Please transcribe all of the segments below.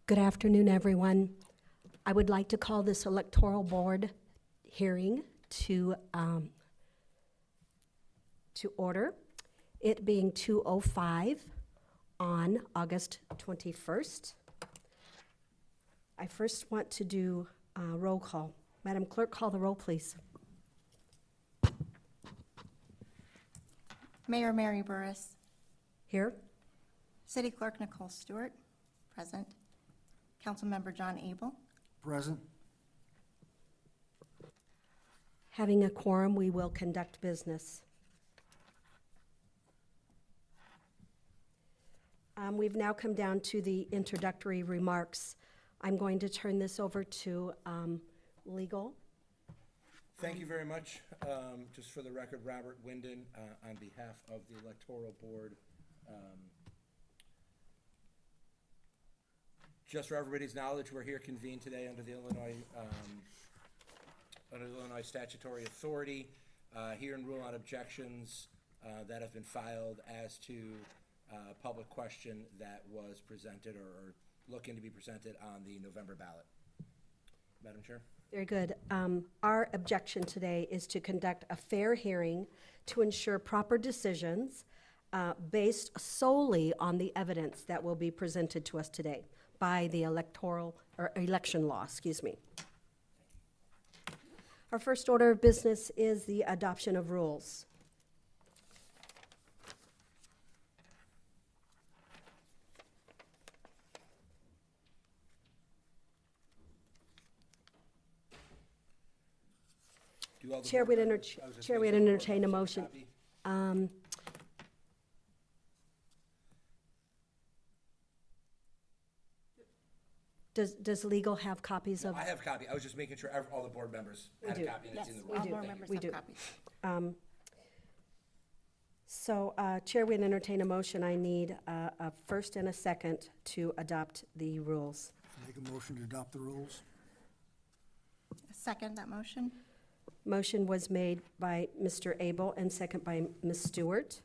Good afternoon, everyone. I would like to call this electoral board hearing to order. It being 2:05 on August 21st. I first want to do a roll call. Madam Clerk, call the roll, please. Mayor Mary Burris. Here. City Clerk Nicole Stewart, present. Councilmember John Abel. Present. Having a quorum, we will conduct business. We've now come down to the introductory remarks. I'm going to turn this over to legal. Thank you very much. Just for the record, Robert Winden, on behalf of the Electoral Board. Just for everybody's knowledge, we're here convened today under the Illinois statutory authority. Hear and rule on objections that have been filed as to public question that was presented or looking to be presented on the November ballot. Madam Chair. Very good. Our objection today is to conduct a fair hearing to ensure proper decisions based solely on the evidence that will be presented to us today by the election law, excuse me. Our first order of business is the adoption of rules. Chair would entertain a motion. Does legal have copies of? I have a copy. I was just making sure all the board members had a copy and it's in the room. All board members have copies. So, Chair would entertain a motion. I need a first and a second to adopt the rules. Make a motion to adopt the rules. Second that motion. Motion was made by Mr. Abel and second by Ms. Stewart.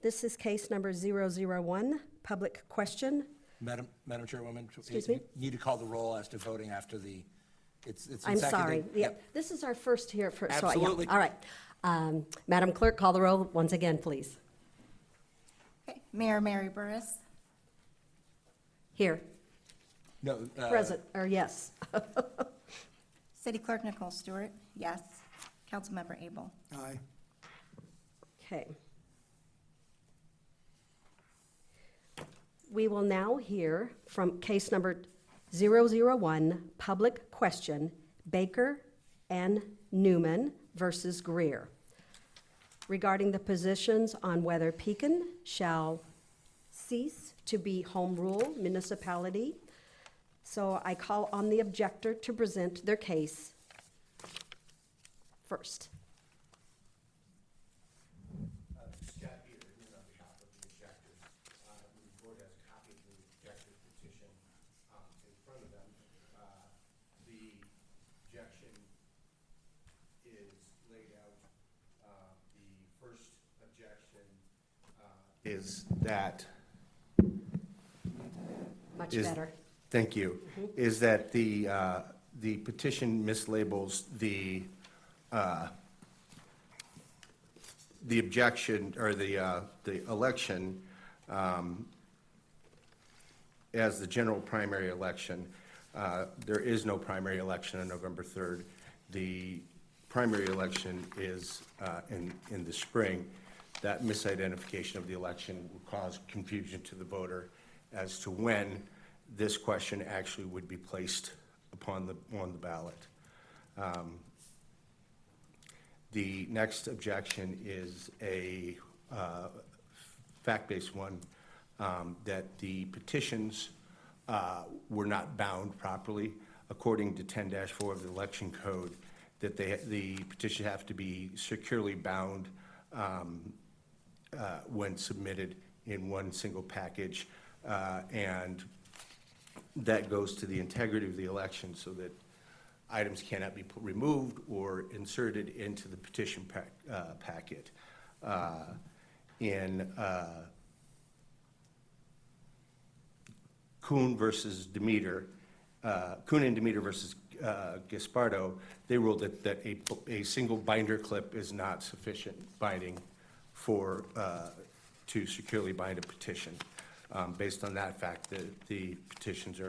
This is case number 001, public question. Madam Chairwoman. Excuse me? You need to call the roll as to voting after the, it's I'm sorry. seconded. Yeah, this is our first here. So, yeah. Absolutely. All right. Madam Clerk, call the roll once again, please. Okay. Mayor Mary Burris. Here. No. Present, or yes. City Clerk Nicole Stewart, yes. Councilmember Abel. Aye. Okay. We will now hear from case number 001, public question, Baker and Newman versus Greer, regarding the positions on whether Pekin shall cease to be home rule municipality. So I call on the objector to present their case first. Scott here, on behalf of the objectors. The board has a copy of the objector's petition in front of them. The objection is laid out. The first objection is that Much is- better. Thank you. Is that the petition mislabels the objection or the election as the general primary election. There is no primary election on November 3rd. The primary election is in the spring. That misidentification of the election will cause confusion to the voter as to when this question actually would be placed on the ballot. The next objection is a fact-based one, that the petitions were not bound properly according to 10-4 of the election code, that the petitions have to be securely bound when submitted in one single package, and that goes to the integrity of the election so that items cannot be removed or inserted into the petition packet. in Kuhn versus Demeter, Kuhn and Demeter versus Gaspardo, they ruled that a single binder clip is not sufficient binding for, to securely bind a petition. Based on that fact, the petitions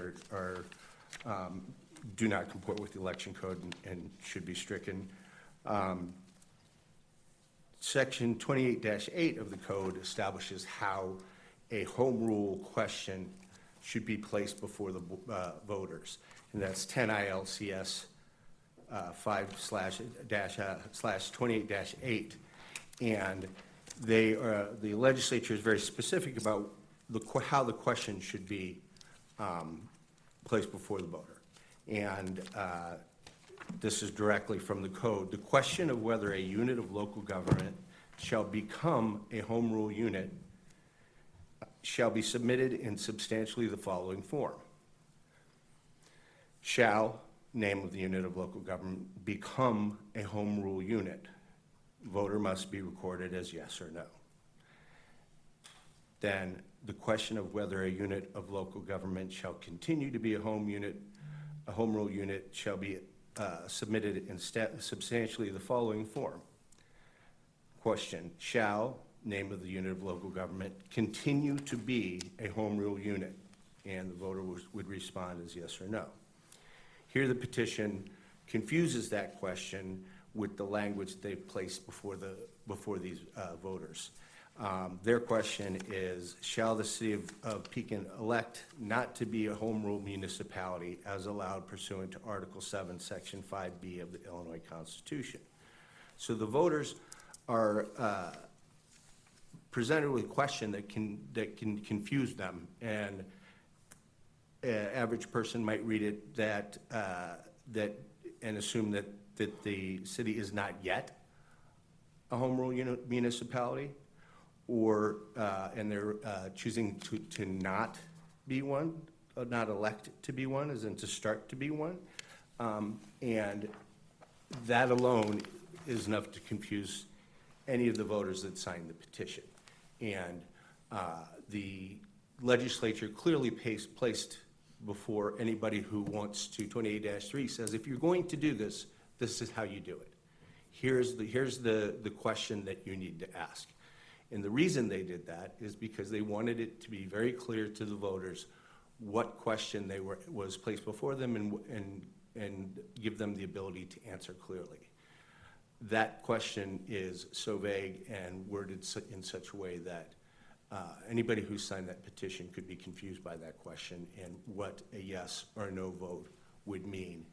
do not comport with the election code and should be stricken. Section 28-8 of the code establishes how a home rule question should be placed before the voters, and that's 10 ILCS 5/28-8. And the legislature is very specific about how the question should be placed before the voter. And this is directly from the code. The question of whether a unit of local government shall become a home rule unit shall be submitted in substantially the following form. Shall, name of the unit of local government, become a home rule unit. Voter must be recorded as yes or no. Then the question of whether a unit of local government shall continue to be a home rule unit shall be submitted in substantially the following form. Question, shall, name of the unit of local government, continue to be a home rule unit? And the voter would respond as yes or no. Here the petition confuses that question with the language they've placed before these voters. Their question is, shall the city of Pekin elect not to be a home rule municipality as allowed pursuant to Article 7, Section 5B of the Illinois Constitution? So the voters are presented with a question that can confuse them, and an average person might read it and assume that the city is not yet a home rule municipality, or and they're choosing to not be one, not elect to be one, as in to start to be one, and that alone is enough to confuse any of the voters that signed the petition. And the legislature clearly placed before anybody who wants to, 28-3 says, if you're going to do this, this is how you do it. Here's the question that you need to ask. And the reason they did that is because they wanted it to be very clear to the voters what question was placed before them and give them the ability to answer clearly. That question is so vague and worded in such a way that anybody who signed that petition could be confused by that question and what a yes or no vote would mean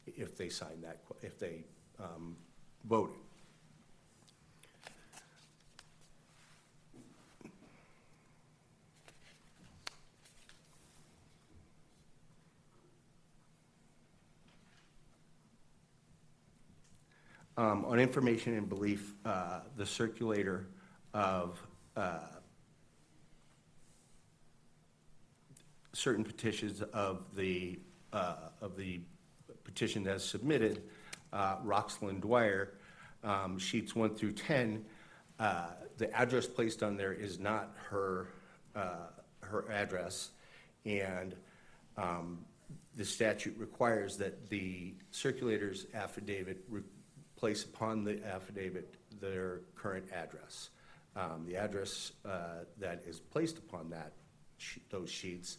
if they signed that, if they voted. On information and belief, the circulator of certain petitions of the petition that's submitted, Roxlyn Dwyer, sheets 1 through 10, the address placed on there is not her address, and the statute requires that the circulator's affidavit place upon the affidavit their current address. The address that is placed upon those sheets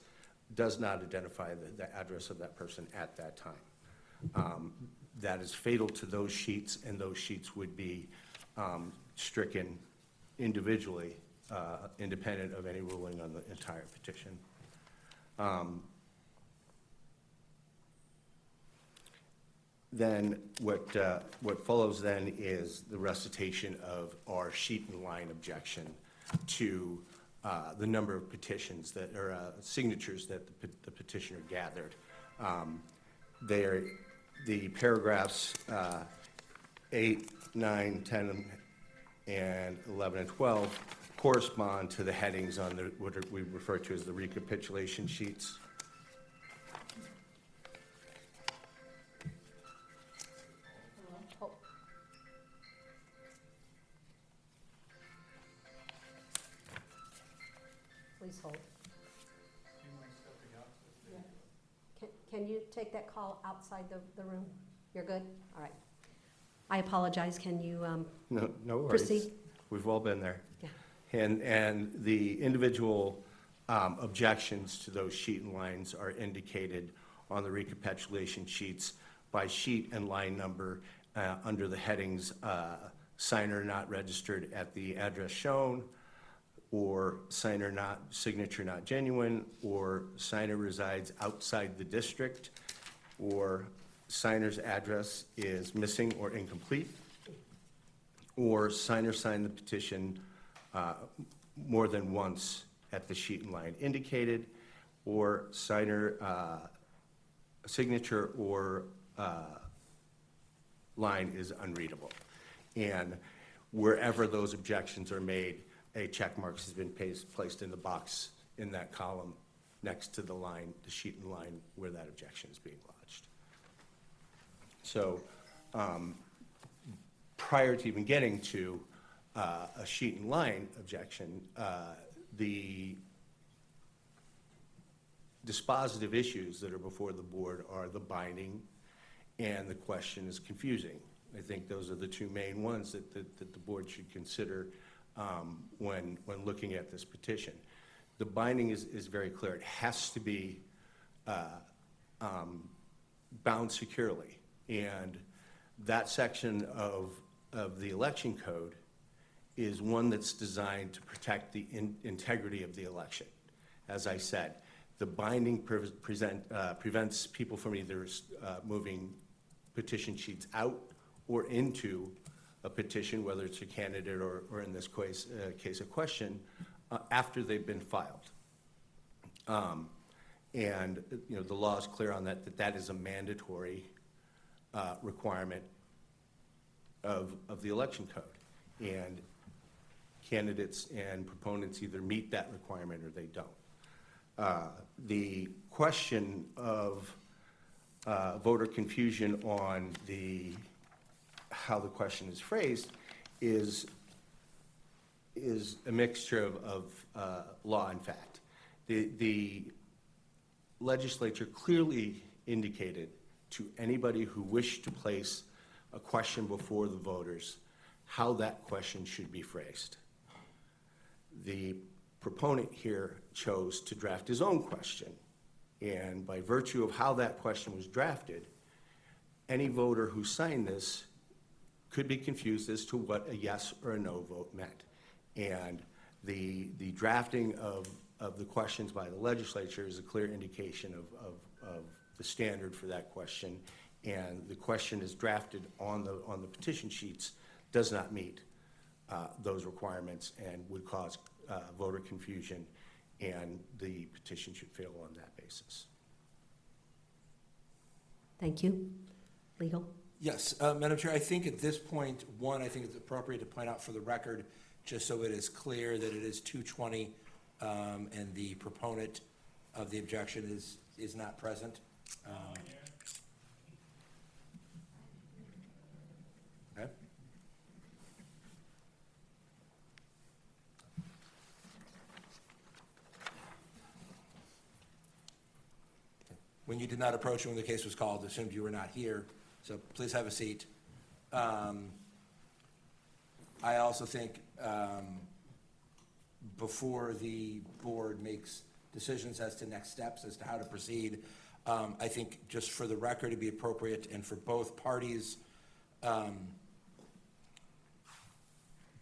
does not identify the address of that person at that time. That is fatal to those sheets, and those sheets would be stricken individually, independent of any ruling on the entire petition. Then what follows then is the recitation of our sheet and line objection to the number of petitions that are signatures that the petitioner gathered. The paragraphs 8, 9, 10, and 11 and 12 correspond to the headings on what we refer to as the recapitulation sheets. Please hold. Can you take that call outside the room? You're good? All right. I apologize. Can you, No worries. Proceed. We've all been there. yeah. And the individual objections to those sheet and lines are indicated on the recapitulation sheets by sheet and line number under the headings signer not registered at the address shown, or signature not genuine, or signer resides outside the district, or signer's address is missing or incomplete, or signer signed the petition more than once at the sheet and line indicated, or signer signature or line is unreadable. And wherever those objections are made, a check mark has been placed in the box in that column next to the line, the sheet and line where that objection is being lodged. So prior to even getting to a sheet and line objection, the dispositive issues that are before the board are the binding and the question is confusing. I think those are the two main ones that the board should consider when looking at this petition. The binding is very clear. It has to be bound securely. And that section of the election code is one that's designed to protect the integrity of the election. As I said, the binding prevents people from either moving petition sheets out or into a petition, whether it's a candidate or in this case a question, after they've been filed. And you know, the law is clear on that is a mandatory requirement of the election code. And candidates and proponents either meet that requirement or they don't. The question of voter confusion on how the question is phrased is a mixture of law and fact. The legislature clearly indicated to anybody who wished to place a question before the voters how that question should be phrased. The proponent here chose to draft his own question, and by virtue of how that question was drafted, any voter who signed this could be confused as to what a yes or a no vote meant. And the drafting of the questions by the legislature is a clear indication of the standard for that question, and the question is drafted on the petition sheets does not meet those requirements and would cause voter confusion, and the petition should fail on that basis. Thank you. Legal? Yes, Madam Chair, I think at this point, I think it's appropriate to point out for the record, just so it is clear that it is 2:20, and the proponent of the objection is not present. Okay. When you did not approach when the case was called, assumed you were not here, so please have a seat. I also think before the board makes decisions as to next steps, as to how to proceed, I think just for the record, it'd be appropriate and for both parties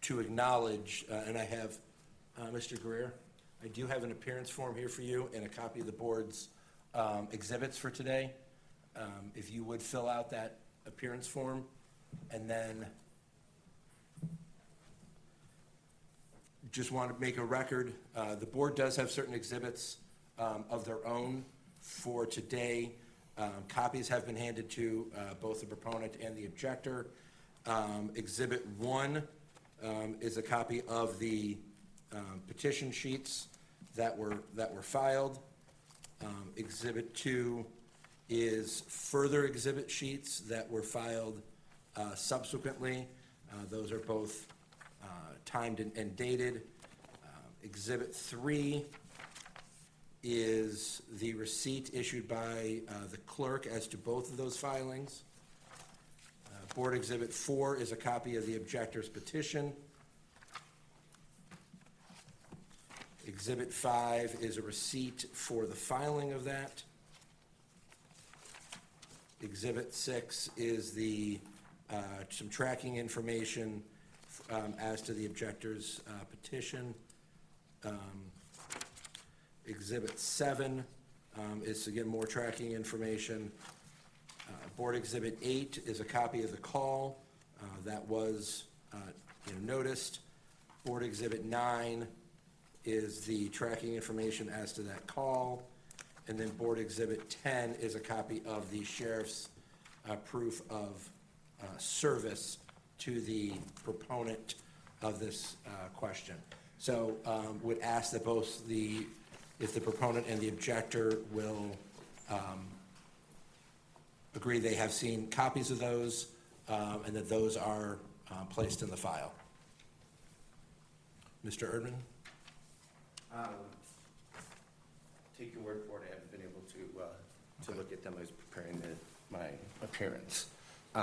to acknowledge, and I have, Mr. Greer, I do have an appearance form here for you and a copy of the board's exhibits for today. If you would fill out that appearance form, and then just want to make a record, the board does have certain exhibits of their own for today. Copies have been handed to both the proponent and the objector. Exhibit 1 is a copy of the petition sheets that were filed. Exhibit 2 is further exhibit sheets that were filed subsequently. Those are both timed and dated. Exhibit 3 is the receipt issued by the clerk as to both of those filings. Board Exhibit 4 is a copy of the objector's petition. Exhibit 5 is a receipt for the filing of that. Exhibit 6 is the, some tracking information as to the objector's petition. Exhibit 7 is, again, more tracking information. Board Exhibit 8 is a copy of the call that was noticed. Board Exhibit 9 is the tracking information as to that call. And then Board Exhibit 10 is a copy of the sheriff's proof of service to the proponent of this question. So would ask that both if the proponent and the objector will agree they have seen copies of those and that those are placed in the file. Mr. Erdman? Take your word for it, I haven't been able to look at them as preparing my appearance. But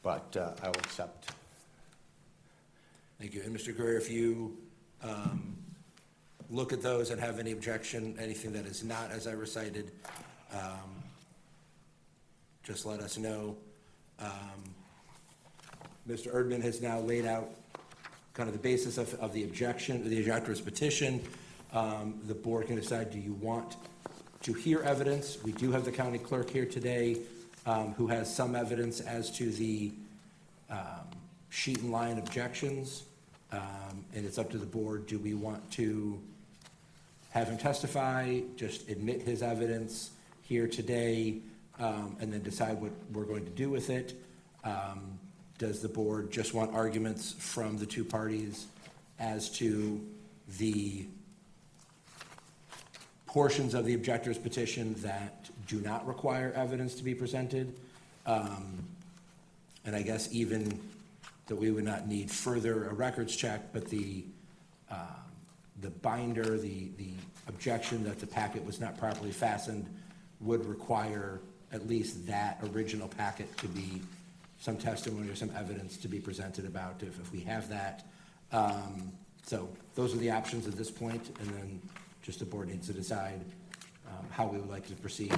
I will accept. Thank you. And Mr. Greer, if you look at those and have any objection, anything that is not as I recited, just let us know. Mr. Erdman has now laid out kind of the basis of the objection, the objector's petition. The board can decide, do you want to hear evidence? We do have the county clerk here today who has some evidence as to the sheet and line objections. And it's up to the board. Do we want to have him testify, just admit his evidence here today, and then decide what we're going to do with it? Does the board just want arguments from the two parties as to the portions of the objector's petition that do not require evidence to be presented? And I guess even that we would not need further a records check, but the binder, the objection that the packet was not properly fastened would require at least that original packet to be some testimony or some evidence to be presented about if we have that. So those are the options at this point, and then just the board needs to decide how we would like to proceed,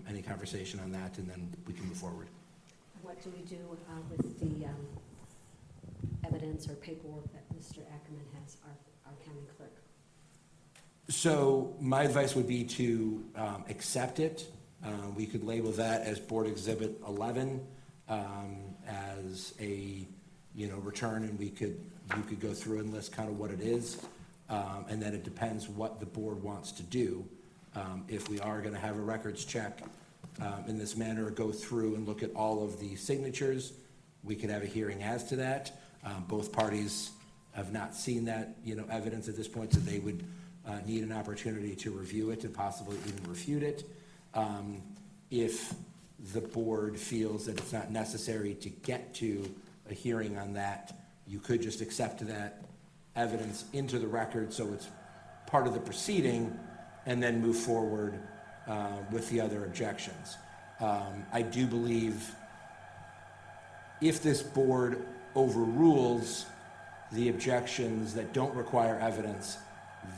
any conversation on that, and then we can move forward. What do we do with the evidence or paperwork that Mr. Ackerman has, our county clerk? So my advice would be to accept it. We could label that as Board Exhibit 11 as a return, and you could go through and list kind of what it is, and then it depends what the board wants to do. If we are going to have a records check in this manner, go through and look at all of the signatures, we could have a hearing as to that. Both parties have not seen that evidence at this point, so they would need an opportunity to review it and possibly even refute it. If the board feels that it's not necessary to get to a hearing on that, you could just accept that evidence into the record so it's part of the proceeding and then move forward with the other objections. I do believe if this board overrules the objections that don't require evidence,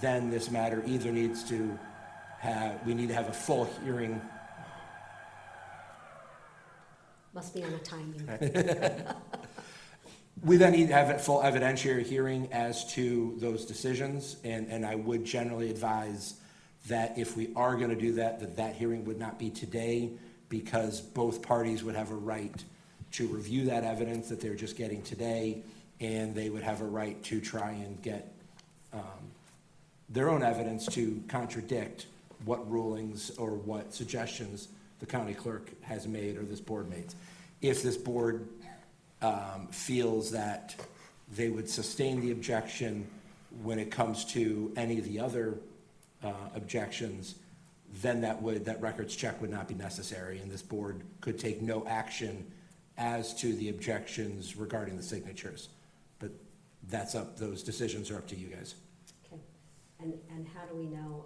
then this matter either needs to we need to have a full hearing. Must be on a timing. We then need to have a full evidentiary hearing as to those decisions, and I would generally advise that if we are going to do that, that hearing would not be today, because both parties would have a right to review that evidence that they're just getting today, and they would have a right to try and get their own evidence to contradict what rulings or what suggestions the county clerk has made or this board made. If this board feels that they would sustain the objection when it comes to any of the other objections, then that records check would not be necessary, and this board could take no action as to the objections regarding the signatures. But those decisions are up to you guys. Okay. And how do we know,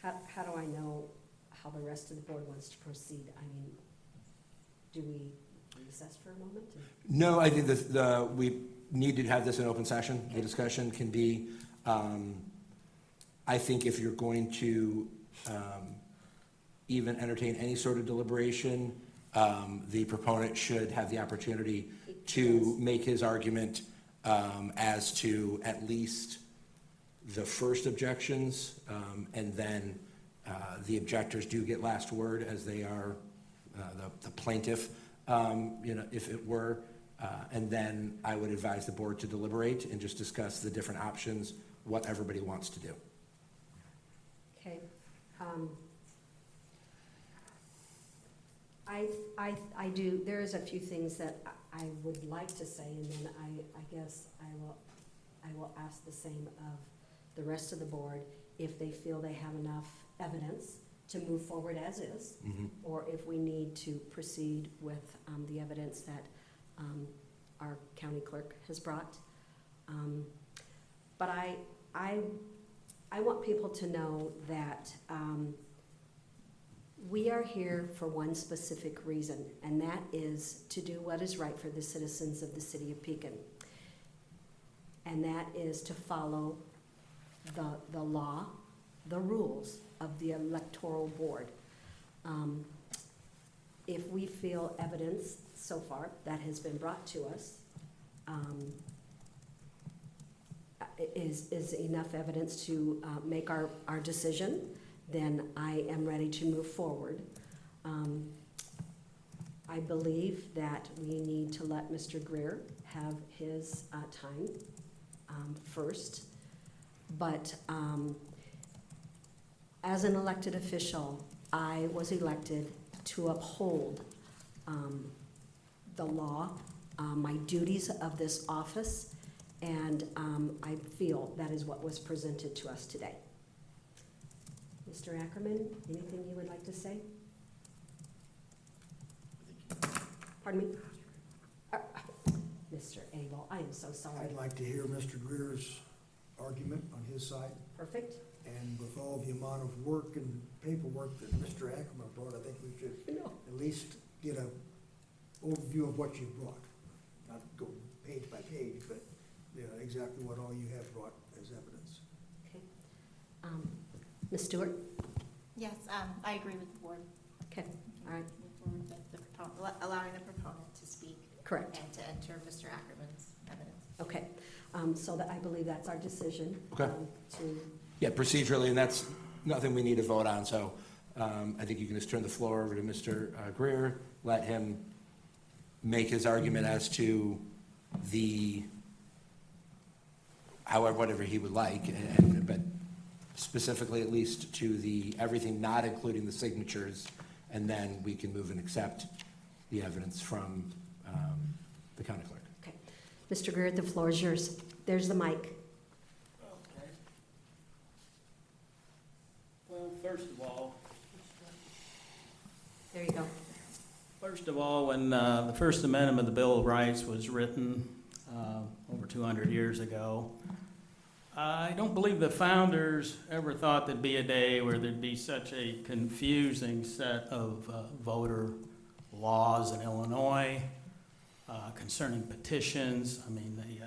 how do I know how the rest of the board wants to proceed? I mean, do we recess for a moment? No, I think we need to have this in open session. The discussion can be, I think if you're going to even entertain any sort of deliberation, the proponent should have the opportunity to make his argument as to at least the first objections, and then the objectors do get last word as they are the plaintiff, if it were. And then I would advise the board to deliberate and just discuss the different options, what everybody wants to do. Okay. I do, there is a few things that I would like to say, and then I guess I will ask the same of the rest of the board if they feel they have enough evidence to move forward as is, or if we need to proceed with the evidence that our county clerk has brought. But I want people to know that we are here for one specific reason, and that is to do what is right for the citizens of the city of Pekin. And that is to follow the law, the rules of the electoral board. If we feel evidence so far that has been brought to us is enough evidence to make our decision, then I am ready to move forward. I believe that we need to let Mr. Greer have his time first. But as an elected official, I was elected to uphold the law, my duties of this office, and I feel that is what was presented to us today. Mr. Ackerman, anything you would like to say? Pardon me? Mr. Abel, I am so sorry. I'd like to hear Mr. Greer's argument on his side. Perfect. And with all the amount of work and paperwork that Mr. Ackerman brought, I think we should No. at least get an overview of what you brought. Not go page by page, but exactly what all you have brought as evidence. Okay. Ms. Stewart? Yes, I agree with the board. Okay, all right. Move forward with the allowing the proponent to speak. Correct. And to enter Mr. Ackerman's evidence. Okay, so that I believe that's our decision. Okay. To, Yeah, procedurally, and that's nothing we need to vote on, so I think you can just turn the floor over to Mr. Greer, let him make his argument as to however, whatever he would like, but specifically at least to everything not including the signatures, and then we can move and accept the evidence from the county clerk. okay. Mr. Greer, the floor is yours. There's the mic. Okay. Well, first of all, There you go. when the First Amendment of the Bill of Rights was written over 200 years ago, I don't believe the founders ever thought there'd be a day where there'd be such a confusing set of voter laws in Illinois concerning petitions. I mean, the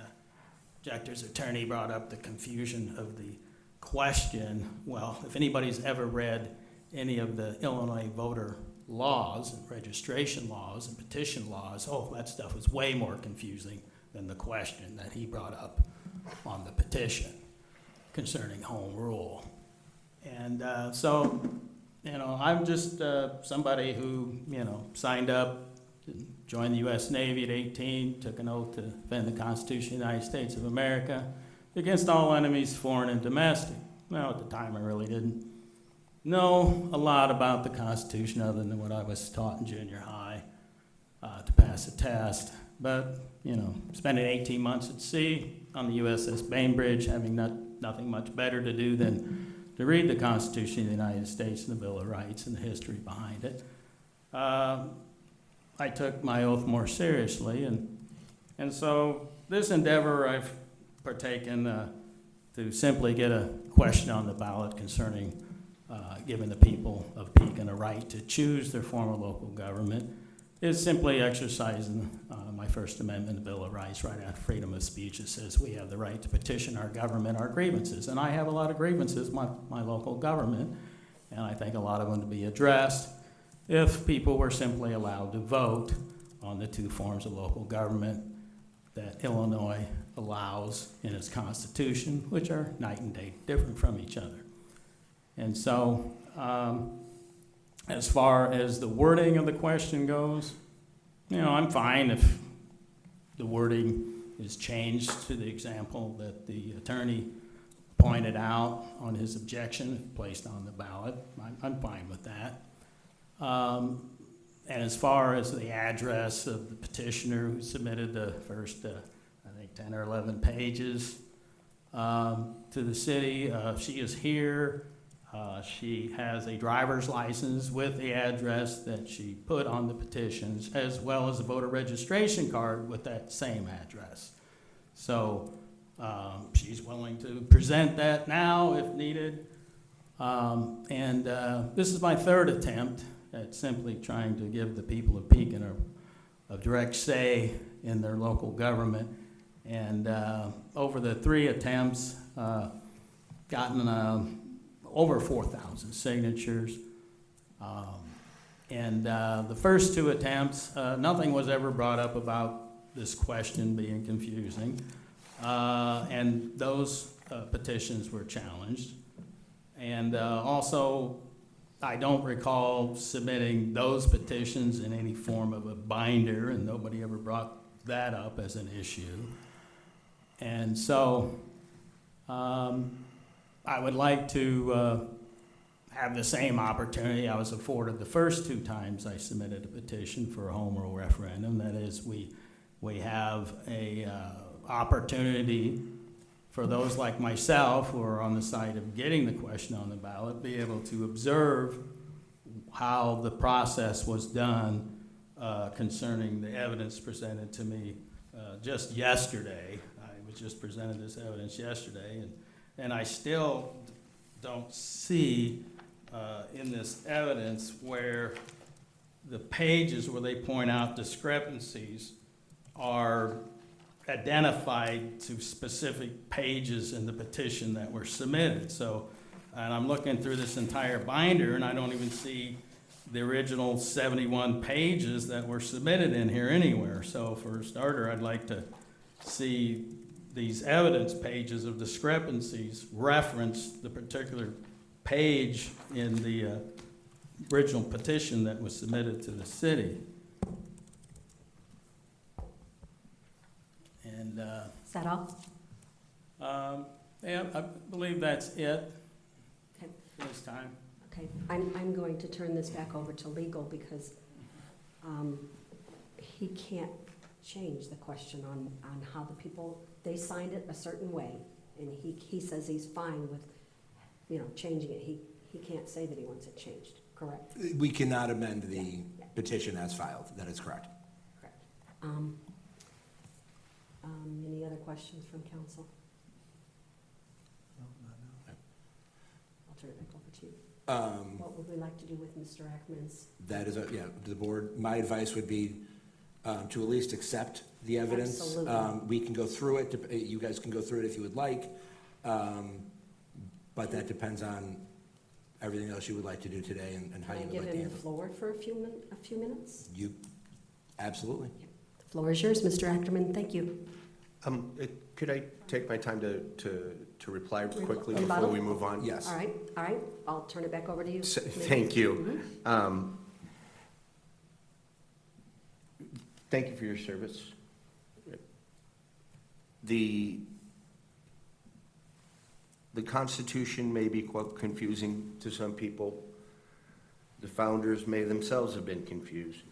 objector's attorney brought up the confusion of the question. Well, if anybody's ever read any of the Illinois voter laws and registration laws and petition laws, that stuff was way more confusing than the question that he brought up on the petition concerning home rule. And so, I'm just somebody who, signed up, joined the U.S. Navy at 18, took an oath to defend the Constitution of the United States of America against all enemies, foreign and domestic. Well, at the time, I really didn't know a lot about the Constitution other than what I was taught in junior high to pass a test. But, spending 18 months at sea on the USS Bainbridge, having nothing much better to do than to read the Constitution of the United States and the Bill of Rights and the history behind it, I took my oath more seriously. And so this endeavor I've partaken to simply get a question on the ballot concerning giving the people of Pekin a right to choose their form of local government is simply exercising my First Amendment Bill of Rights, right after freedom of speech. It says we have the right to petition our government our grievances. And I have a lot of grievances, my local government, and I think a lot of them to be addressed if people were simply allowed to vote on the two forms of local government that Illinois allows in its Constitution, which are night and day different from each other. And so, as far as the wording of the question goes, I'm fine if the wording is changed to the example that the attorney pointed out on his objection placed on the ballot. I'm fine with that. And as far as the address of the petitioner who submitted the first, 10 or 11 pages to the city, she is here. She has a driver's license with the address that she put on the petitions, as well as a voter registration card with that same address. So she's willing to present that now if needed. This is my third attempt at simply trying to give the people of Pekin a direct say in their local government. And over the 3 attempts, gotten over 4,000 signatures. The first 2 attempts, nothing was ever brought up about this question being confusing. And those petitions were challenged. And also, I don't recall submitting those petitions in any form of a binder, and nobody ever brought that up as an issue. And so, I would like to have the same opportunity I was afforded the first 2 times I submitted a petition for a home rule referendum. That is, we have a opportunity for those like myself who are on the side of getting the question on the ballot, be able to observe how the process was done concerning the evidence presented to me just yesterday. I was just presented this evidence yesterday, and I still don't see in this evidence where the pages where they point out discrepancies are identified to specific pages in the petition that were submitted. So, and I'm looking through this entire binder, and I don't even see the original 71 pages that were submitted in here anywhere. So for a starter, I'd like to see these evidence pages of discrepancies reference the particular page in the original petition that was submitted to the city. And Is that all? yeah, I believe that's it Okay. for this time. Okay, I'm going to turn this back over to legal because he can't change the question on how the people, they signed it a certain way, and he says he's fine with, changing it. He can't say that he wants it changed, correct? We cannot amend the petition as filed. That is correct. Correct. Any other questions from council? I'll turn it back over to you. What would we like to do with Mr. Ackerman's? That is, the board, my advice would be to at least accept the evidence. Absolutely. We can go through it, you guys can go through it if you would like, but that depends on everything else you would like to do today and how you Can I would give like to him handle the floor for a few minutes? it. You, absolutely. The floor is yours, Mr. Ackerman. Thank you. Could I take my time to reply quickly before Rebuttal? we move on? Yes. All right. I'll turn it back over to you. Thank you. Thank you for your service. The Constitution may be quite confusing to some people. The founders may themselves have been confused.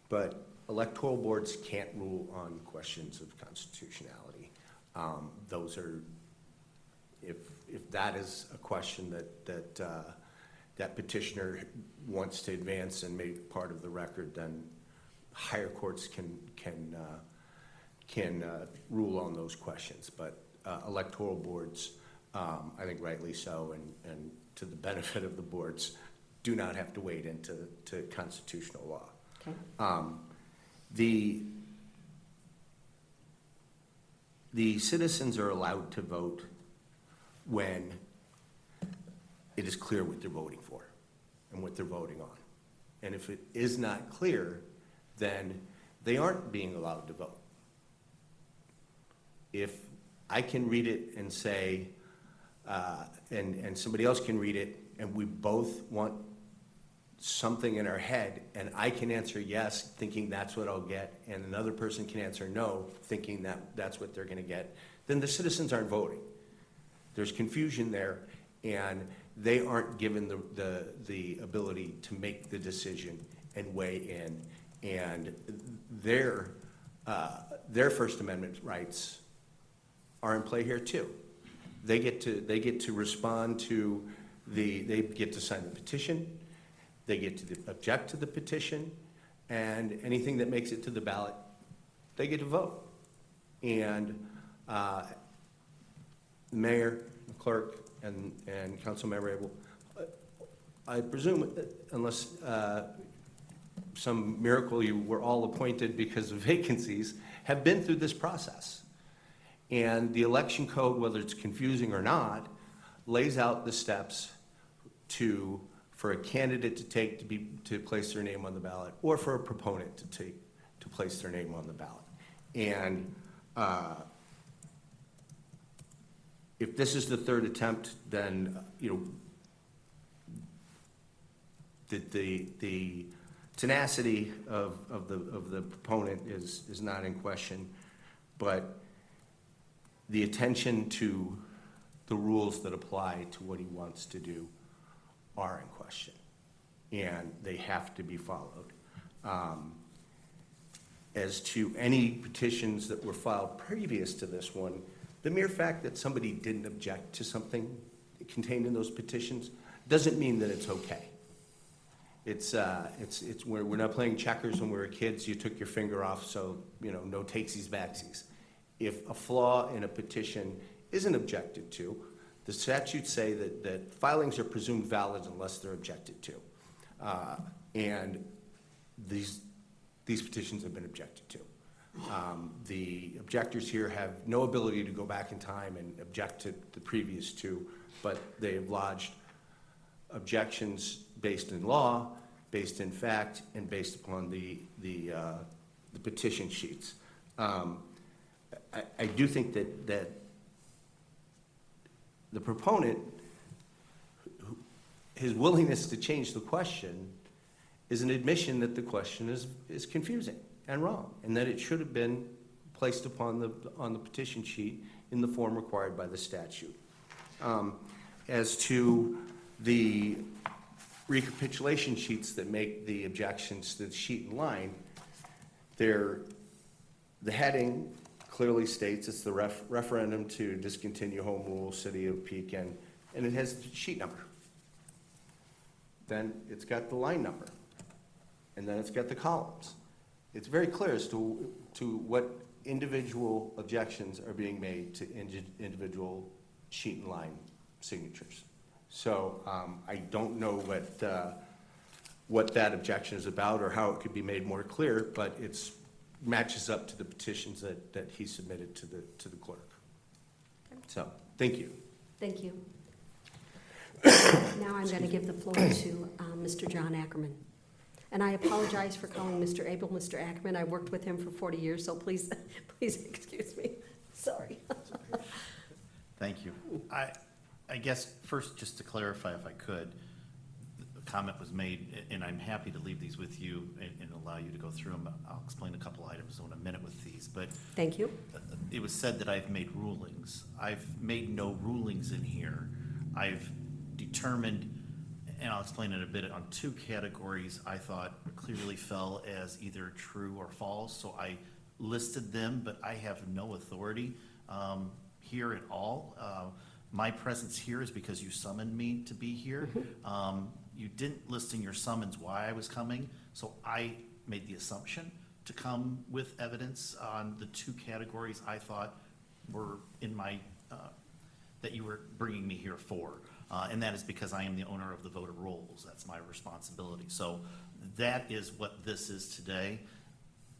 But electoral boards can't rule on questions of constitutionality. Those are, if that is a question that petitioner wants to advance and make part of the record, then higher courts can rule on those questions. But electoral boards I think rightly so, and to the benefit of the boards, do not have to wade into constitutional law. Okay. The citizens are allowed to vote when it is clear what they're voting for and what they're voting on. And if it is not clear, then they aren't being allowed to vote. If I can read it and say, and somebody else can read it, and we both want something in our head, and I can answer yes, thinking that's what I'll get, and another person can answer no, thinking that that's what they're gonna get, then the citizens aren't voting. There's confusion there, and they aren't given the ability to make the decision and weigh in. And their First Amendment rights are in play here too. They get to respond to they get to sign the petition, they get to object to the petition, and anything that makes it to the ballot, they get to vote. And the mayor, the clerk, and council member Abel, I presume, unless some miracle you were all appointed because of vacancies, have been through this process. And the election code, whether it's confusing or not, lays out the steps for a candidate to place their name on the ballot, or for a proponent to place their name on the ballot. And if this is the third attempt, then the tenacity of the proponent is not in question, but the attention to the rules that apply to what he wants to do are in question, and they have to be followed. As to any petitions that were filed previous to this one, the mere fact that somebody didn't object to something contained in those petitions doesn't mean that it's okay. We're not playing checkers when we were kids. You took your finger off, so no takesies backsies. If a flaw in a petition isn't objected to, the statutes say that filings are presumed valid unless they're objected to, and these petitions have been objected to. The objectors here have no ability to go back in time and object to the previous two, but they have lodged objections based in law, based in fact, and based upon the petition sheets. I do think that the proponent, his willingness to change the question is an admission that the question is confusing and wrong, and that it should have been placed on the petition sheet in the form required by the statute. As to the recapitulation sheets that make the objections to the sheet in line, the heading clearly states it's the referendum to discontinue home rule, City of Pekin, and it has the sheet number. Then it's got the line number, and then it's got the columns. It's very clear as to what individual objections are being made to individual sheet and line signatures. So I don't know what that objection is about or how it could be made more clear, but it matches up to the petitions that he submitted to the clerk. So thank you. Thank you. Now I'm going to give the floor to Mr. John Ackerman. And I apologize for calling Mr. Abel Mr. Ackerman. I worked with him for 40 years, so please excuse me. Sorry. Thank you. I guess first, just to clarify, if I could, the comment was made, and I'm happy to leave these with you and allow you to go through them. I'll explain a couple items in a minute with these, but Thank you. it was said that I've made rulings. I've made no rulings in here. I've determined, and I'll explain it a bit, on two categories I thought clearly fell as either true or false, so I listed them, but I have no authority here at all. My presence here is because you summoned me to be here. You didn't list in your summons why I was coming, so I made the assumption to come with evidence on the two categories I thought were in my that you were bringing me here for. And that is because I am the owner of the voter rolls. That's my responsibility. So that is what this is today.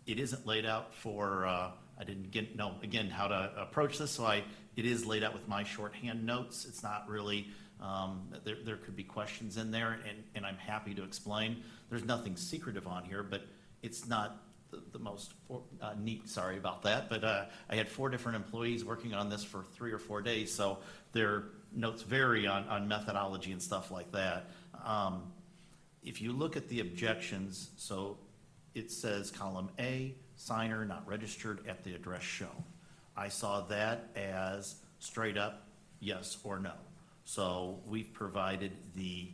It isn't laid out for, I didn't get, know, again, how to approach this, so it is laid out with my shorthand notes. It's not really, there could be questions in there, and I'm happy to explain. There's nothing secretive on here, but it's not the most neat, sorry about that, but I had 4 different employees working on this for 3 or 4 days, so their notes vary on methodology and stuff like that. If you look at the objections, so it says column A, signer not registered at the address shown. I saw that as straight up yes or no. So we've provided the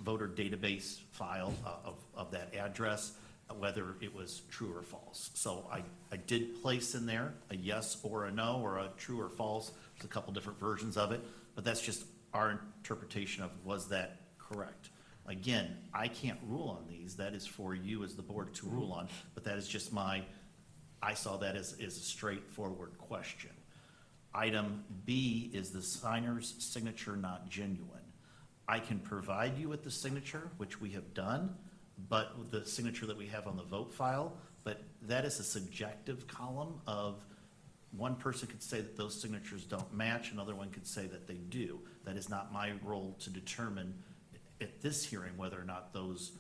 voter database file of that address, whether it was true or false. So I did place in there a yes or a no, or a true or false. There's a couple different versions of it, but that's just our interpretation of was that correct. Again, I can't rule on these. That is for you as the board to rule on, but that is just I saw that as a straightforward question. Item B is the signer's signature not genuine. I can provide you with the signature, which we have done, but the signature that we have on the vote file, but that is a subjective column of one person could say that those signatures don't match, another one could say that they do. That is not my role to determine at this hearing whether or not those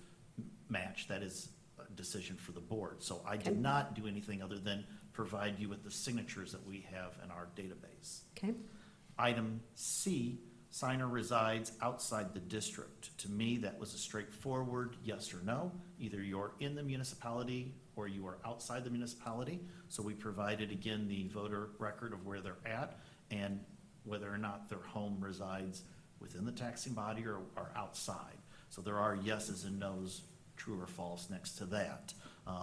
match. That is a decision for the board. So I did not do anything other than provide you with the signatures that we have in our database. Okay, Item C, signer resides outside the district. To me, that was a straightforward yes or no. Either you're in the municipality or you are outside the municipality. So we provided, again, the voter record of where they're at and whether or not their home resides within the taxing body or outside. So there are yeses and nos, true or false, next to that.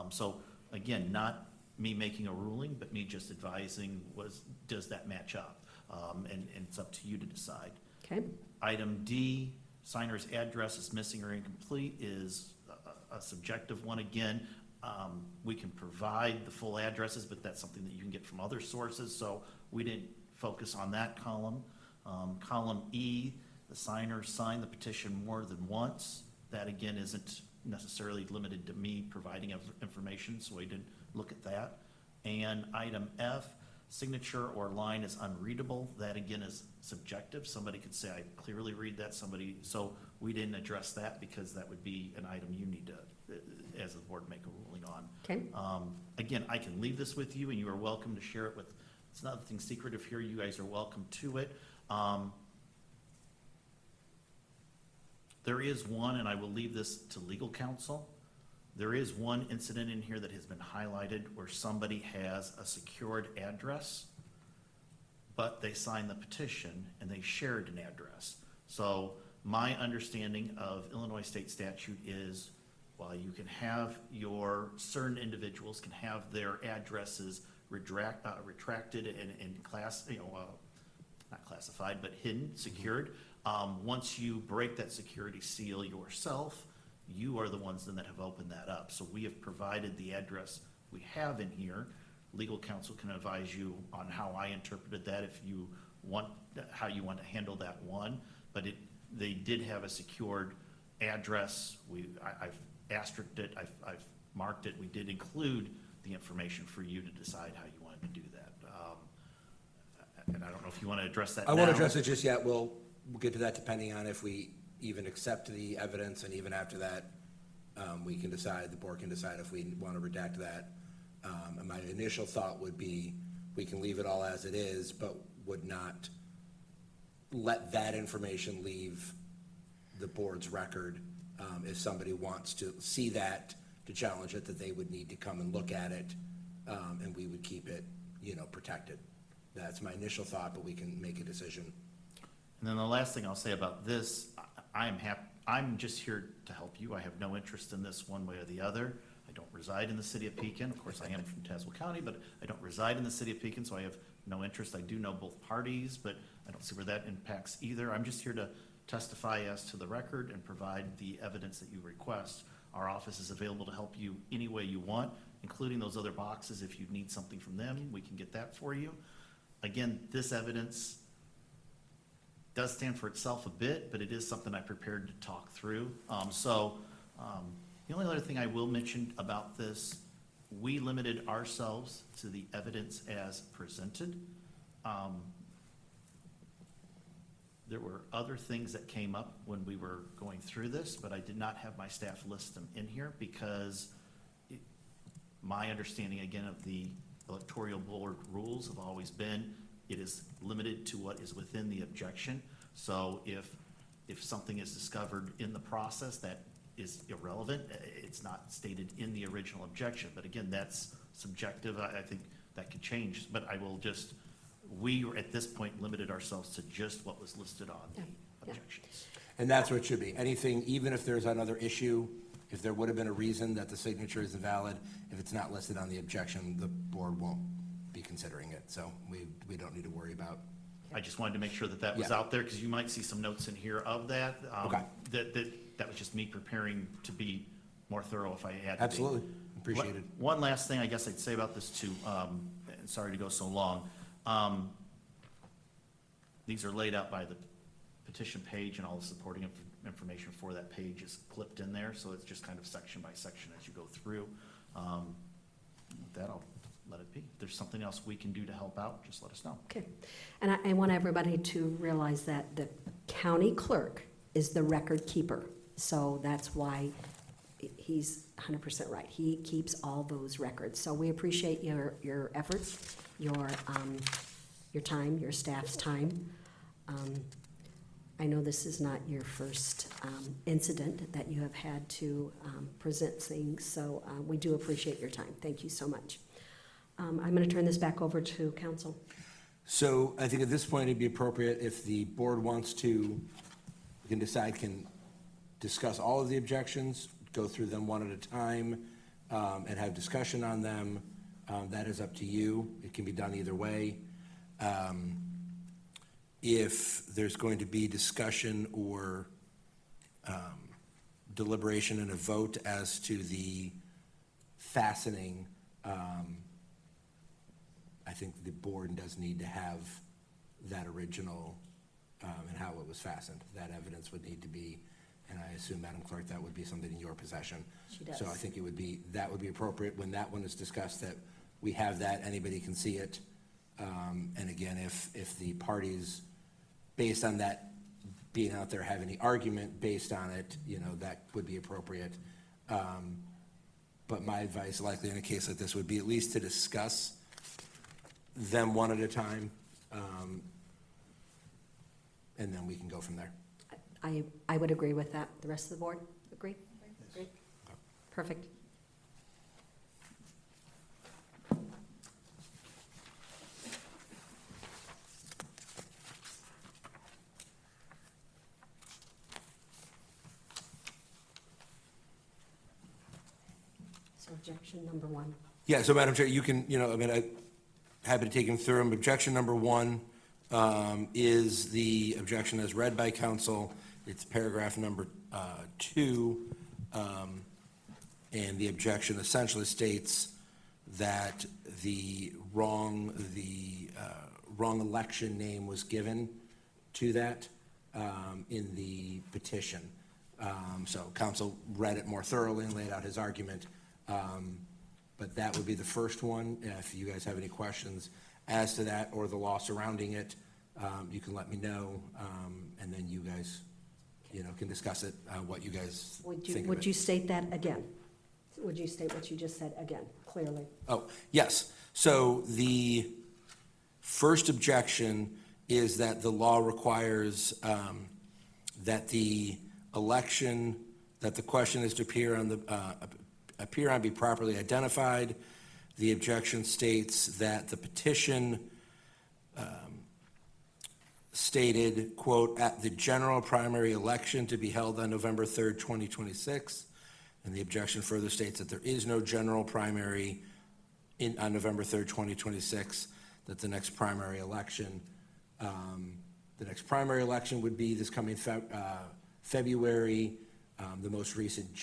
So again, not me making a ruling, but me just advising does that match up? And it's up to you to decide. okay, Item D, signer's address is missing or incomplete is a subjective one. Again, we can provide the full addresses, but that's something that you can get from other sources, so we didn't focus on that column. Column E, the signer signed the petition more than once. That again isn't necessarily limited to me providing information, so we didn't look at that. And item F, signature or line is unreadable. That again is subjective. Somebody could say, I clearly read that, so we didn't address that because that would be an item you need to, as a board, make a ruling on. okay, Again, I can leave this with you and you are welcome to share it with, it's nothing secretive here, you guys are welcome to it. There is one, and I will leave this to legal counsel. There is one incident in here that has been highlighted where somebody has a secured address, but they signed the petition and they shared an address. So my understanding of Illinois state statute is, while you can have certain individuals can have their addresses retracted and not classified, but hidden, secured. Once you break that security seal yourself, you are the ones then that have opened that up. So we have provided the address we have in here. Legal counsel can advise you on how I interpreted that if you want, how you want to handle that one. But they did have a secured address. I've asterisked it, I've marked it. We did include the information for you to decide how you wanted to do that. And I don't know if you want to address that now. I won't address it just yet. We'll get to that depending on if we even accept the evidence, and even after that, we can decide, the board can decide if we want to redact that. And my initial thought would be, we can leave it all as it is, but would not let that information leave the board's record. If somebody wants to see that, to challenge it, that they would need to come and look at it, and we would keep it, protected. That's my initial thought, but we can make a decision. And then the last thing I'll say about this, I'm just here to help you. I have no interest in this one way or the other. I don't reside in the city of Pekin. Of course, I am from Tazewell County, but I don't reside in the city of Pekin, so I have no interest. I do know both parties, but I don't see where that impacts either. I'm just here to testify as to the record and provide the evidence that you request. Our office is available to help you any way you want, including those other boxes. If you need something from them, we can get that for you. Again, this evidence does stand for itself a bit, but it is something I prepared to talk through. The only other thing I will mention about this, we limited ourselves to the evidence as presented. There were other things that came up when we were going through this, but I did not have my staff list them in here because my understanding, again, of the electoral board rules have always been, it is limited to what is within the objection. So if something is discovered in the process that is irrelevant, it's not stated in the original objection. But again, that's subjective. I think that could change, but I will just, we were at this point limited ourselves to just what was listed on the Yeah. objections. And that's what it should be. Anything, even if there's another issue, if there would have been a reason that the signature is invalid, if it's not listed on the objection, the board won't be considering it. So we don't need to worry about. I just wanted to make sure that that was Yeah. out there, because you might see some notes in here of that. Okay. That was just me preparing to be more thorough if I had to be. Absolutely, appreciate it. One last thing I guess I'd say about this too, and sorry to go so long. These are laid out by the petition page, and all the supporting information for that page is clipped in there, so it's just kind of section by section as you go through. With that, I'll let it be. If there's something else we can do to help out, just let us know. Okay. And I want everybody to realize that the county clerk is the record keeper. So that's why he's 100% right. He keeps all those records. So we appreciate your efforts, your time, your staff's time. I know this is not your first incident that you have had to present things, so we do appreciate your time. Thank you so much. I'm going to turn this back over to council. So I think at this point, it'd be appropriate if the board wants to, we can decide, can discuss all of the objections, go through them one at a time, and have discussion on them. That is up to you. It can be done either way. If there's going to be discussion or deliberation and a vote as to the fastening, I think the board does need to have that original and how it was fastened. That evidence would need to be, and I assume, Madam Clerk, that would be something in your possession. She does. So I think it would be, that would be appropriate when that one is discussed, that we have that, anybody can see it. And again, if the parties, based on that being out there, have any argument based on it, that would be appropriate. But my advice, likely in a case like this, would be at least to discuss them one at a time, and then we can go from there. I would agree with that. The rest of the board agree? Agree? Perfect. So objection number one. Yeah, so Madam Chair, you can, I'm happy to take him through them. Objection number one is the objection as read by council. It's paragraph number 2. And the objection essentially states that the wrong election name was given to that in the petition. So council read it more thoroughly and laid out his argument. But that would be the first one. If you guys have any questions as to that or the law surrounding it, you can let me know, and then you guys, can discuss it, what you guys think of it. Would you state that again? Would you state what you just said again, clearly? Oh, yes. So the first objection is that the law requires that the election, that the question is to appear on be properly identified. The objection states that the petition stated, quote, "at the general primary election to be held on November 3rd, 2026. And the objection further states that there is no general primary on November 3rd, 2026, that the next primary election would be this coming February. The most recent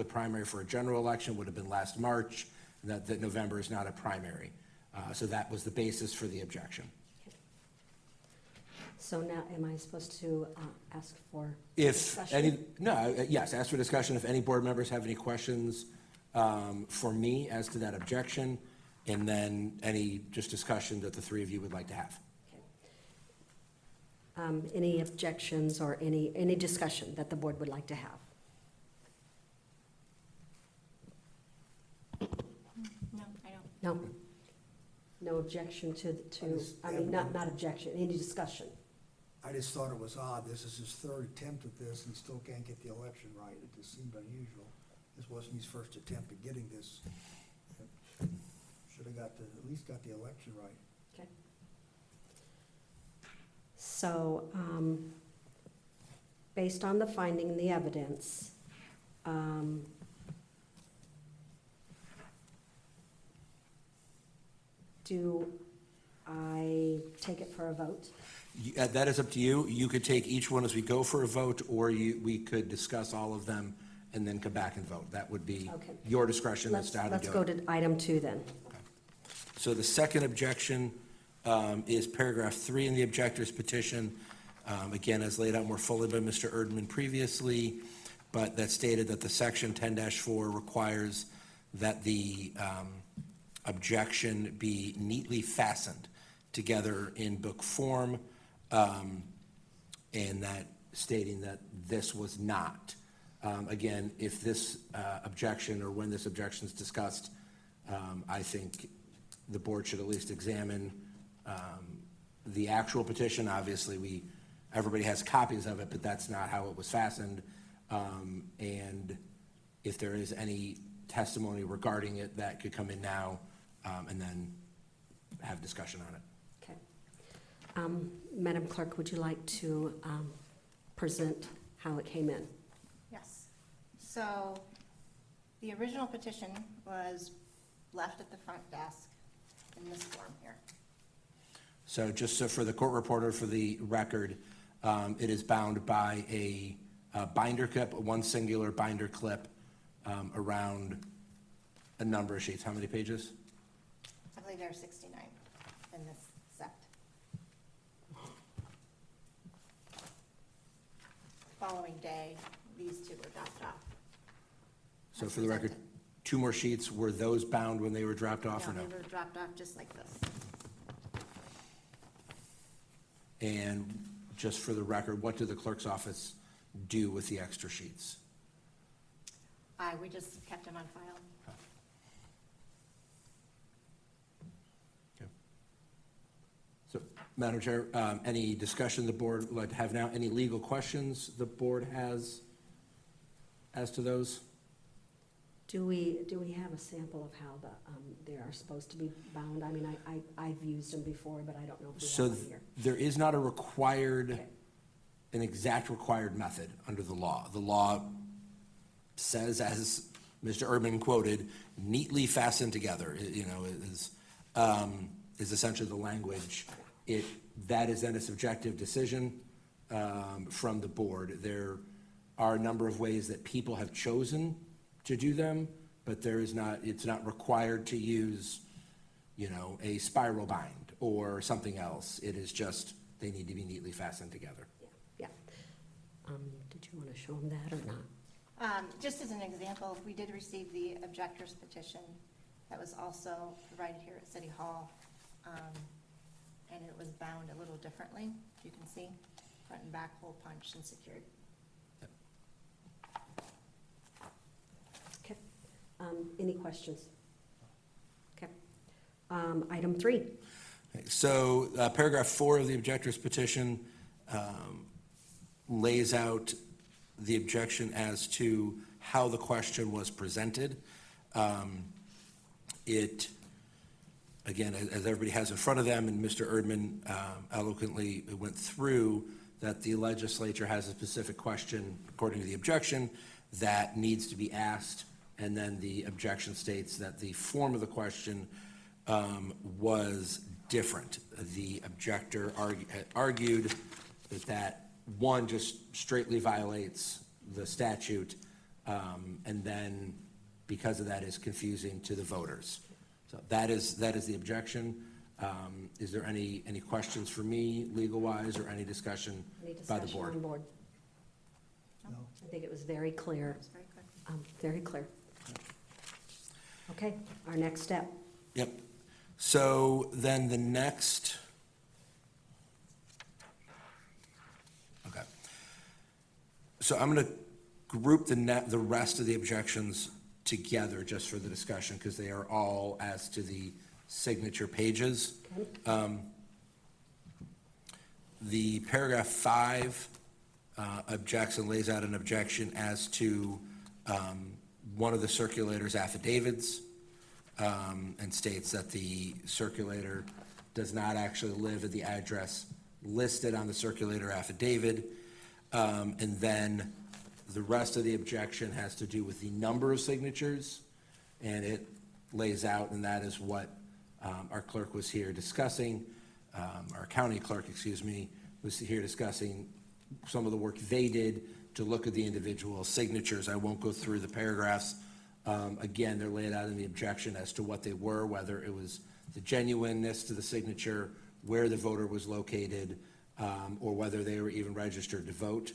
primary for a general election would have been last March, and that November is not a primary. So that was the basis for the objection. So now, am I supposed to ask for If discussion? any, no, yes, ask for discussion. If any board members have any questions for me as to that objection, and then any just discussion that the three of you would like to have. Any objections or any discussion that the board would like to have? No, I don't. No? No objection to, I mean, not objection, any discussion? I just thought it was odd, this is his third attempt at this, and he still can't get the election right, it just seemed unusual. This wasn't his first attempt at getting this. Should have at least got the election right. Okay. So, based on the finding and the evidence, do I take it for a vote? That is up to you. You could take each one as we go for a vote, or we could discuss all of them and then come back and vote. That would be Okay. your discretion as to how to Let's do go it. to item 2 then. So the second objection is paragraph 3 in the objector's petition. Again, as laid out more fully by Mr. Erdman previously, but that stated that the section 10-4 requires that the objection be neatly fastened together in book form, and that stating that this was not. Again, if this objection, or when this objection is discussed, I think the board should at least examine the actual petition. Obviously, everybody has copies of it, but that's not how it was fastened. And if there is any testimony regarding it, that could come in now, and then have discussion on it. Okay. Madam Clerk, would you like to present how it came in? Yes. So the original petition was left at the front desk in this form here. So just so for the court reporter, for the record, it is bound by a binder clip, one singular binder clip, around a number of sheets. How many pages? I believe there are 69 in this set. Following day, these two were dropped off. So for the record, 2 more sheets, were those bound when they were dropped off, or no? No, they were dropped off just like this. And just for the record, what did the clerk's office do with the extra sheets? We just kept them on file. Okay. So, Madam Chair, any discussion the board would like to have now? Any legal questions the board has as to those? Do we have a sample of how they are supposed to be bound? I mean, I've used them before, but I don't know if we So have them here. there is not a required, Okay. an exact required method under the law. The law says, as Mr. Erdman quoted, neatly fastened together, is essentially the language. That is then a subjective decision from the board. There are a number of ways that people have chosen to do them, but it's not required to use, a spiral bind or something else. It is just, they need to be neatly fastened together. Yeah. Did you want to show them that or not? Just as an example, we did receive the objector's petition that was also provided here at City Hall, and it was bound a little differently, if you can see, front and back hole punched and secured. Okay. Any questions? Okay. Item 3. So paragraph 4 of the objector's petition lays out the objection as to how the question was presented. It, again, as everybody has in front of them, and Mr. Erdman eloquently went through, that the legislature has a specific question, according to the objection, that needs to be asked, and then the objection states that the form of the question was different. The objector argued that one just straightly violates the statute, and then because of that is confusing to the voters. So that is the objection. Is there any questions for me, legal-wise, or any discussion Any by the discussion board? on board? No. I think it was very clear, It was very quick. very clear. Okay, our next step. Yep. So then the next. Okay. So I'm going to group the rest of the objections together just for the discussion, because they are all as to the signature pages. Okay. The paragraph 5 objects and lays out an objection as to one of the circulator's affidavits, and states that the circulator does not actually live at the address listed on the circulator affidavit. And then the rest of the objection has to do with the number of signatures, and it lays out, and that is what our clerk was here discussing, our county clerk, excuse me, was here discussing some of the work they did to look at the individual signatures. I won't go through the paragraphs. Again, they're laid out in the objection as to what they were, whether it was the genuineness to the signature, where the voter was located, or whether they were even registered to vote.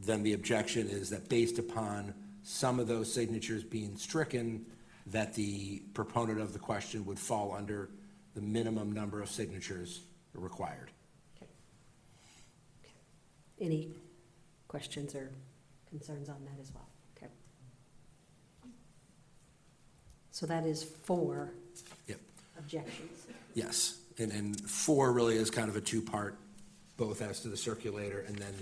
Then the objection is that based upon some of those signatures being stricken, that the proponent of the question would fall under the minimum number of signatures required. Any questions or concerns on that as well? Okay. So that is 4 Yep. objections. Yes, and 4 really is kind of a two-part, both as to the circulator and then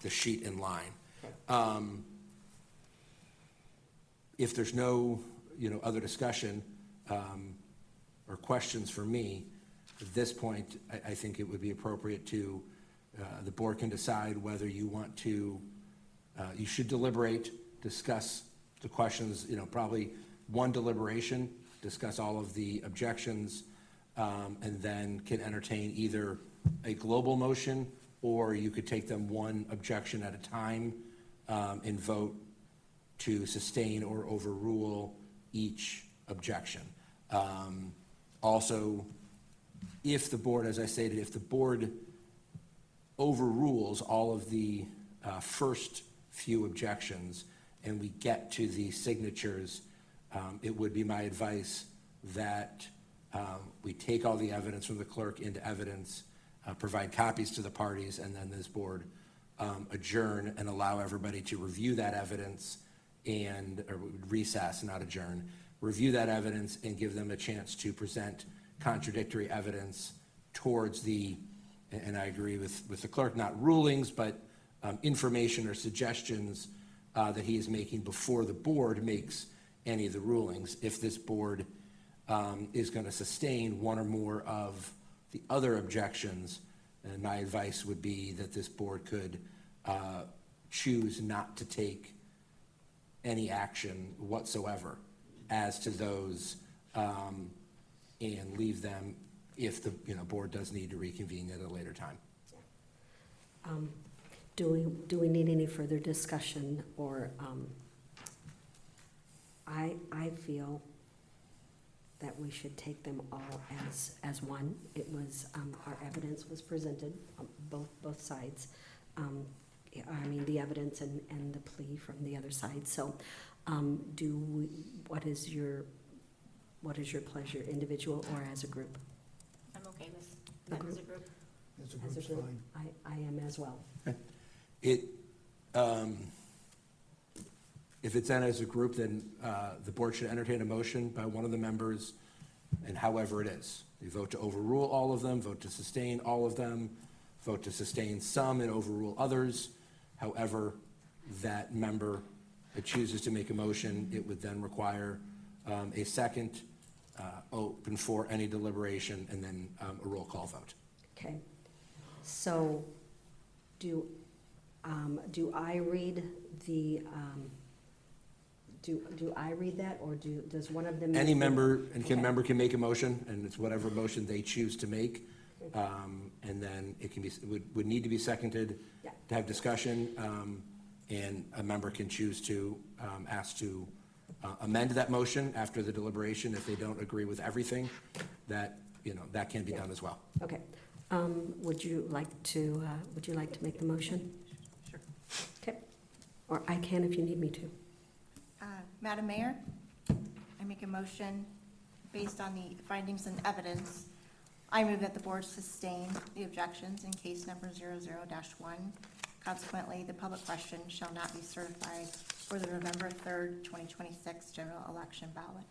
the sheet in line. Okay. If there's no, other discussion or questions for me, at this point, I think it would be appropriate to, the board can decide whether you want to, you should deliberate, discuss the questions, probably one deliberation, discuss all of the objections, and then can entertain either a global motion, or you could take them one objection at a time and vote to sustain or overrule each objection. Also, if the board, as I stated, if the board overrules all of the first few objections and we get to the signatures, it would be my advice that we take all the evidence from the clerk into evidence, provide copies to the parties, and then this board adjourn and allow everybody to review that evidence or recess, not adjourn, review that evidence and give them a chance to present contradictory evidence towards and I agree with the clerk, not rulings, but information or suggestions that he is making before the board makes any of the rulings. If this board is going to sustain one or more of the other objections, and my advice would be that this board could choose not to take any action whatsoever as to those, and leave them if the board does need to reconvene at a later time. Do we need any further discussion, or I feel that we should take them all as one. It was, our evidence was presented on both sides. The evidence and the plea from the other side. So, what is your pleasure, individual or as a group? I'm okay with that as a group. As a As a group's group, fine. I am as well. If it's done as a group, then the board should entertain a motion by one of the members, and however it is. You vote to overrule all of them, vote to sustain all of them, vote to sustain some and overrule others. However that member chooses to make a motion, it would then require a second, open for any deliberation, and then a roll call vote. Okay. So, do I read the, do I read that, or does one of them? Any member, Okay. member can make a motion, and it's whatever motion they choose to make. And then it can be, would need to be seconded Yeah. to have discussion, and a member can choose to ask to amend that motion after the deliberation if they don't agree with everything, that, that can be done as well. Okay. Would you like to make the motion? Sure. Okay. Or I can if you need me to. Madam Mayor, I make a motion based on the findings and evidence. I move that the board sustain the objections in case number 00-1. Consequently, the public question shall not be certified for the November 3rd, 2026 general election ballot.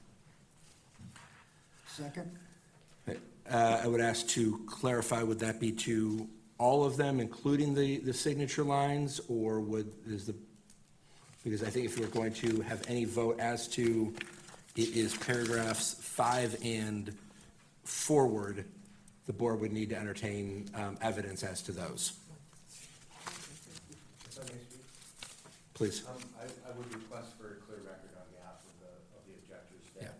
Second? I would ask to clarify, would that be to all of them, including the signature lines, or because I think if we're going to have any vote as to, it is paragraphs 5 and forward, the board would need to entertain evidence as to those. Please. I would request for a clear record on behalf of the objectors that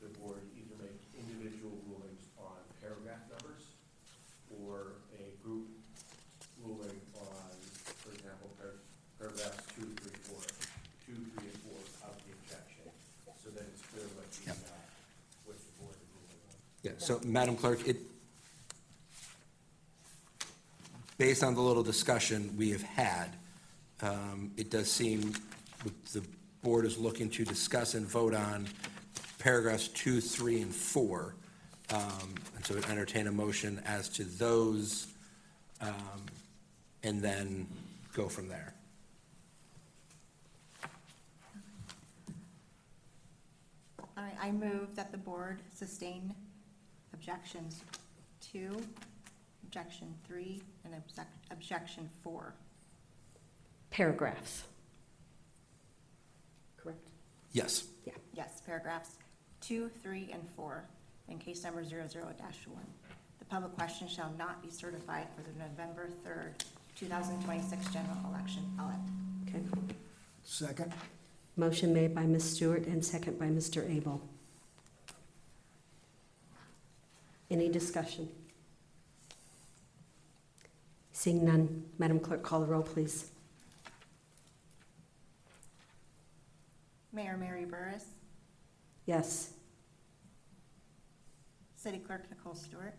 the board either make individual rulings on paragraph numbers or a group ruling on, for example, paragraphs 2, 3, 4, 2, 3, and 4 of the objection, so that it's clear what the board is ruling on. Yeah, so Madam Clerk, based on the little discussion we have had, it does seem the board is looking to discuss and vote on paragraphs 2, 3, and 4. And so it entertain a motion as to those, and then go from there. All right, I move that the board sustain objections 2, objection 3, and objection 4. Paragraphs. Correct? Yes. Yeah. Yes, paragraphs 2, 3, and 4, in case number 00-1. The public question shall not be certified for the November 3rd, 2026 general election ballot. Okay. Second? Motion made by Ms. Stewart and second by Mr. Abel. Any discussion? Seeing none, Madam Clerk, call the roll, please. Mayor Mary Burris, Yes. City Clerk Nicole Stewart,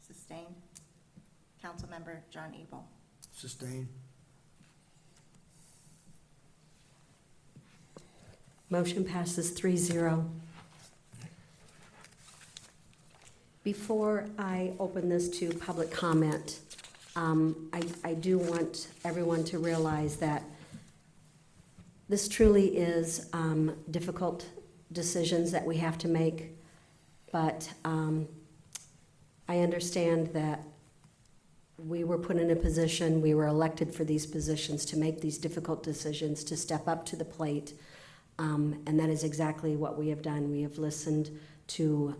sustained. Councilmember John Ebel. Sustain? Motion passes 3-0. Before I open this to public comment, I do want everyone to realize that this truly is difficult decisions that we have to make, but I understand that we were put in a position, we were elected for these positions to make these difficult decisions, to step up to the plate, and that is exactly what we have done. We have listened to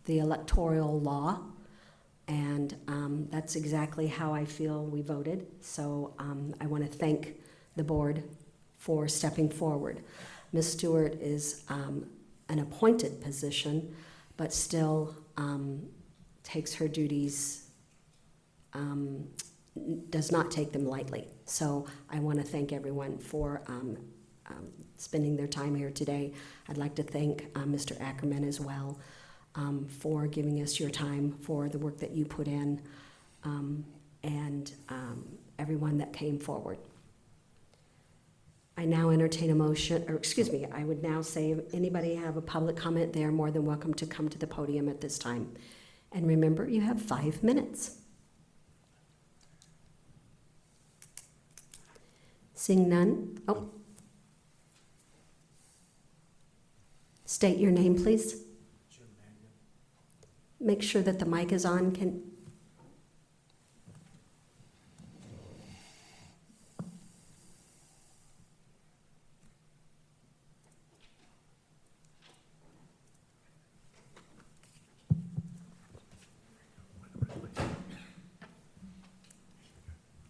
the electoral law, and that's exactly how I feel we voted. So I want to thank the board for stepping forward. Ms. Stewart is an appointed position, but still takes her duties, does not take them lightly. So I want to thank everyone for spending their time here today. I'd like to thank Mr. Ackerman as well for giving us your time, for the work that you put in, and everyone that came forward. I now entertain a motion, or excuse me, I would now say if anybody have a public comment, they are more than welcome to come to the podium at this time. And remember, you have 5 minutes. Seeing none? Oh. State your name, please. Make sure that the mic is on.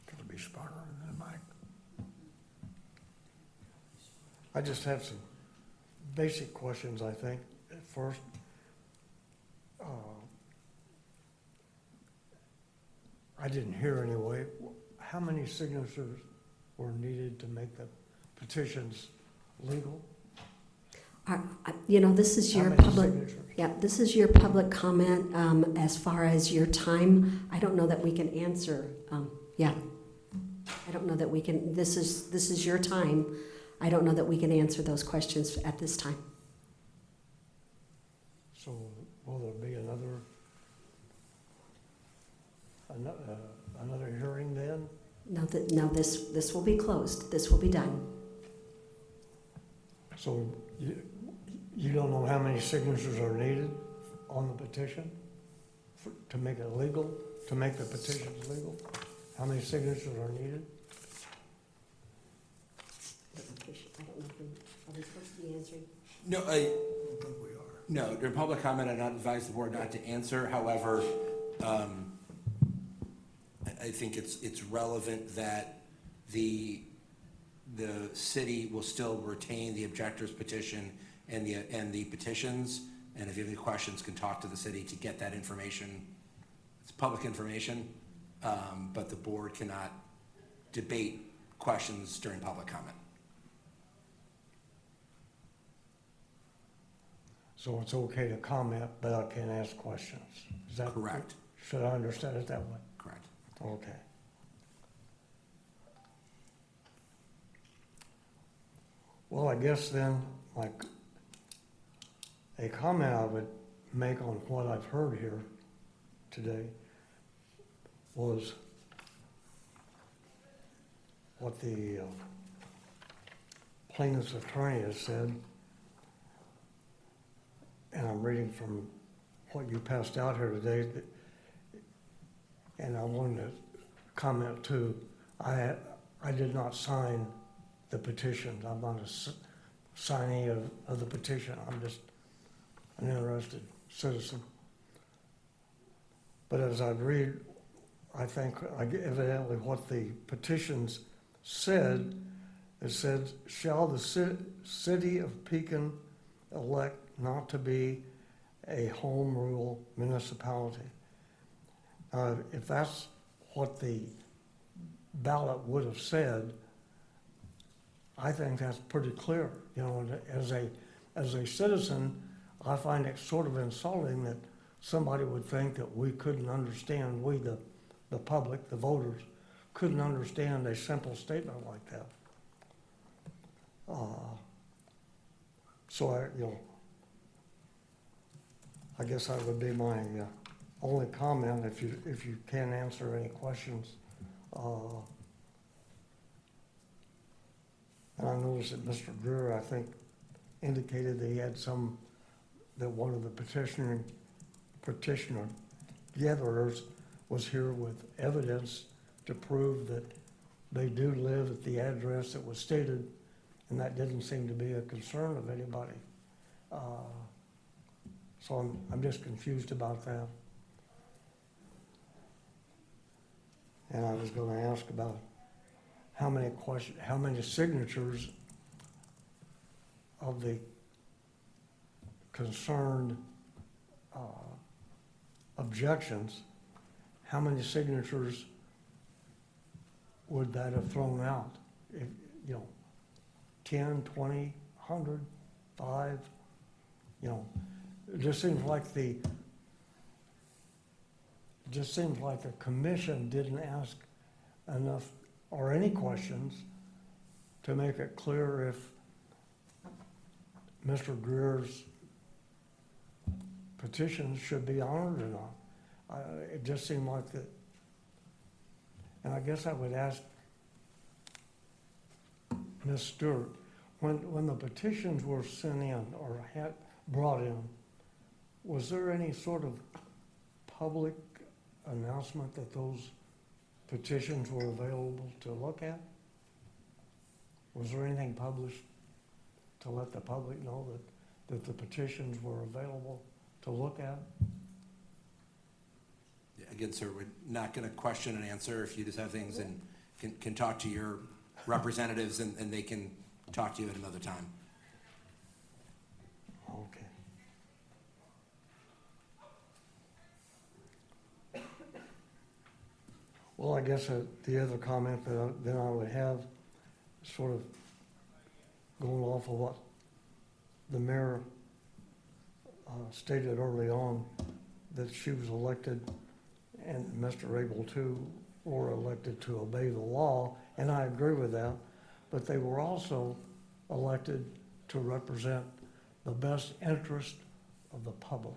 Gotta be smarter than the mic. I just have some basic questions, I think, at first. I didn't hear anyway. How many signatures were needed to make the petitions legal? You know, this is How your many public, signatures? yeah, this is your public comment. As far as your time, I don't know that we can answer. Yeah, I don't know that we can. This is your time. I don't know that we can answer those questions at this time. So will there be another hearing then? No, this will be closed. This will be done. So you don't know how many signatures are needed on the petition to make it legal, to make the petitions legal? How many signatures are needed? I don't know if are we supposed to be answering? No, I don't think we are. no, during public comment, I not advise the board not to answer. However, I think it's relevant that the city will still retain the objector's petition and the petitions. And if you have any questions, can talk to the city to get that information. It's public information, but the board cannot debate questions during public comment. So it's okay to comment, but I can't ask questions. Is that Correct. Should I understand it that way? Correct. Okay. Well, I guess then, like, a comment I would make on what I've heard here today was what the plaintiff's attorney has said, and I'm reading from what you passed out here today, and I wanted to comment too. I did not sign the petition. I'm not a signee of the petition. I'm just an interested citizen. But as I read, I think evidently what the petitions said, it said, shall the city of Pekin elect not to be a home rule municipality? If that's what the ballot would have said, I think that's pretty clear. You know, as a citizen, I find it sort of insulting that somebody would think that we couldn't understand, we the public, the voters, couldn't understand a simple statement like that. So I guess that would be my only comment. If you can answer any questions. And I noticed that Mr. Greer, I think, indicated that he had that one of the petitioner gatherers was here with evidence to prove that they do live at the address that was stated, and that didn't seem to be a concern of anybody. So I'm just confused about that. And I was going to ask about how many signatures of the concerned objections, how many signatures would that have thrown out? If, 10, 20, 100, 5, it just seems like the commission didn't ask enough or any questions to make it clear if Mr. Greer's petitions should be honored or not. It just seemed like that. And I guess I would ask Ms. Stewart, when the petitions were sent in or had brought in, was there any sort of public announcement that those petitions were available to look at? Was there anything published to let the public know that the petitions were available to look at? Again, sir, we're not going to question and answer. If you just have things and can talk to your representatives and they can talk to you at another time. Okay. Well, I guess the other comment that I would have, sort of going off of what the mayor stated early on, that she was elected, and Mr. Abel too, were elected to obey the law, and I agree with that, but they were also elected to represent the best interest of the public.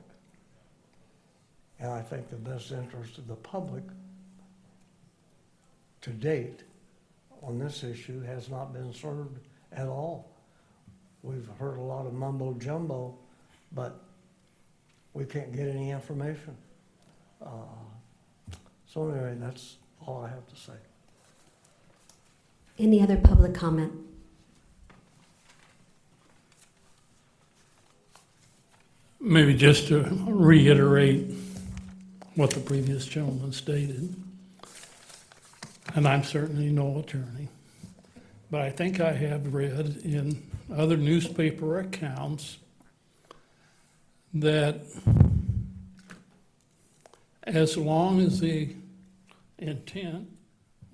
And I think the best interest of the public to date on this issue has not been served at all. We've heard a lot of mumbo jumbo, but we can't get any information. So anyway, that's all I have to say. Any other public comment? Maybe just to reiterate what the previous gentleman stated, and I'm certainly no attorney, but I think I have read in other newspaper accounts that as long as the intent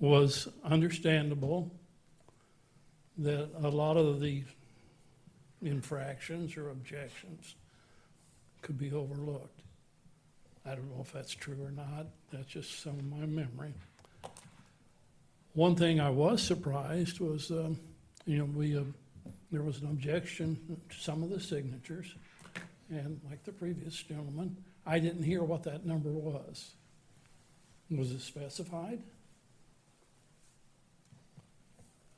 was understandable, that a lot of the infractions or objections could be overlooked. I don't know if that's true or not. That's just some of my memory. One thing I was surprised was, there was an objection to some of the signatures, and like the previous gentleman, I didn't hear what that number was. Was it specified?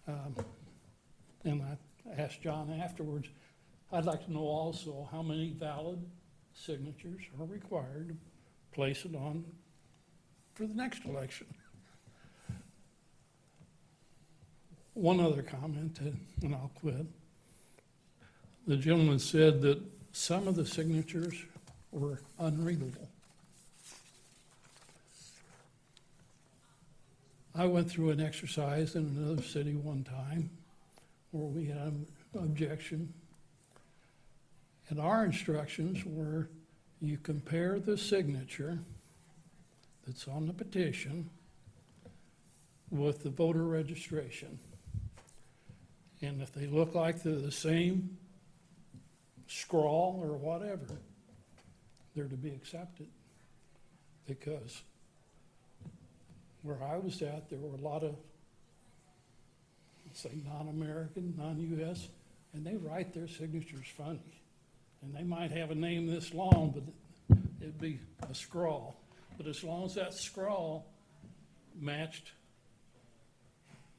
And I asked John afterwards, I'd like to know also how many valid signatures are required to place it on for the next election. One other comment, and I'll quit. The gentleman said that some of the signatures were unreadable. I went through an exercise in another city one time where we had an objection. And our instructions were, you compare the signature that's on the petition with the voter registration. And if they look like they're the same scrawl or whatever, they're to be accepted. Because where I was at, there were a lot of, let's say, non-American, non-US, and they write their signatures funny. And they might have a name this long, but it'd be a scrawl. But as long as that scrawl matched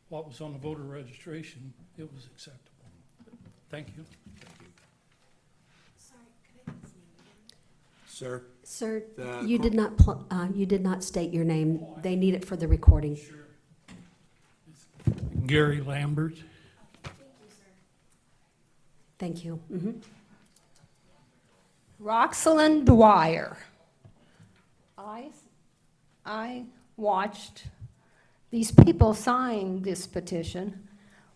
what was on the voter registration, it was acceptable. Thank you. Sir? Sir, The you cor- did not state your name. They need it for the recording. Sure. Gary Lambert. Thank you. Mhm. Roxalyn Dwyer. I watched these people sign this petition.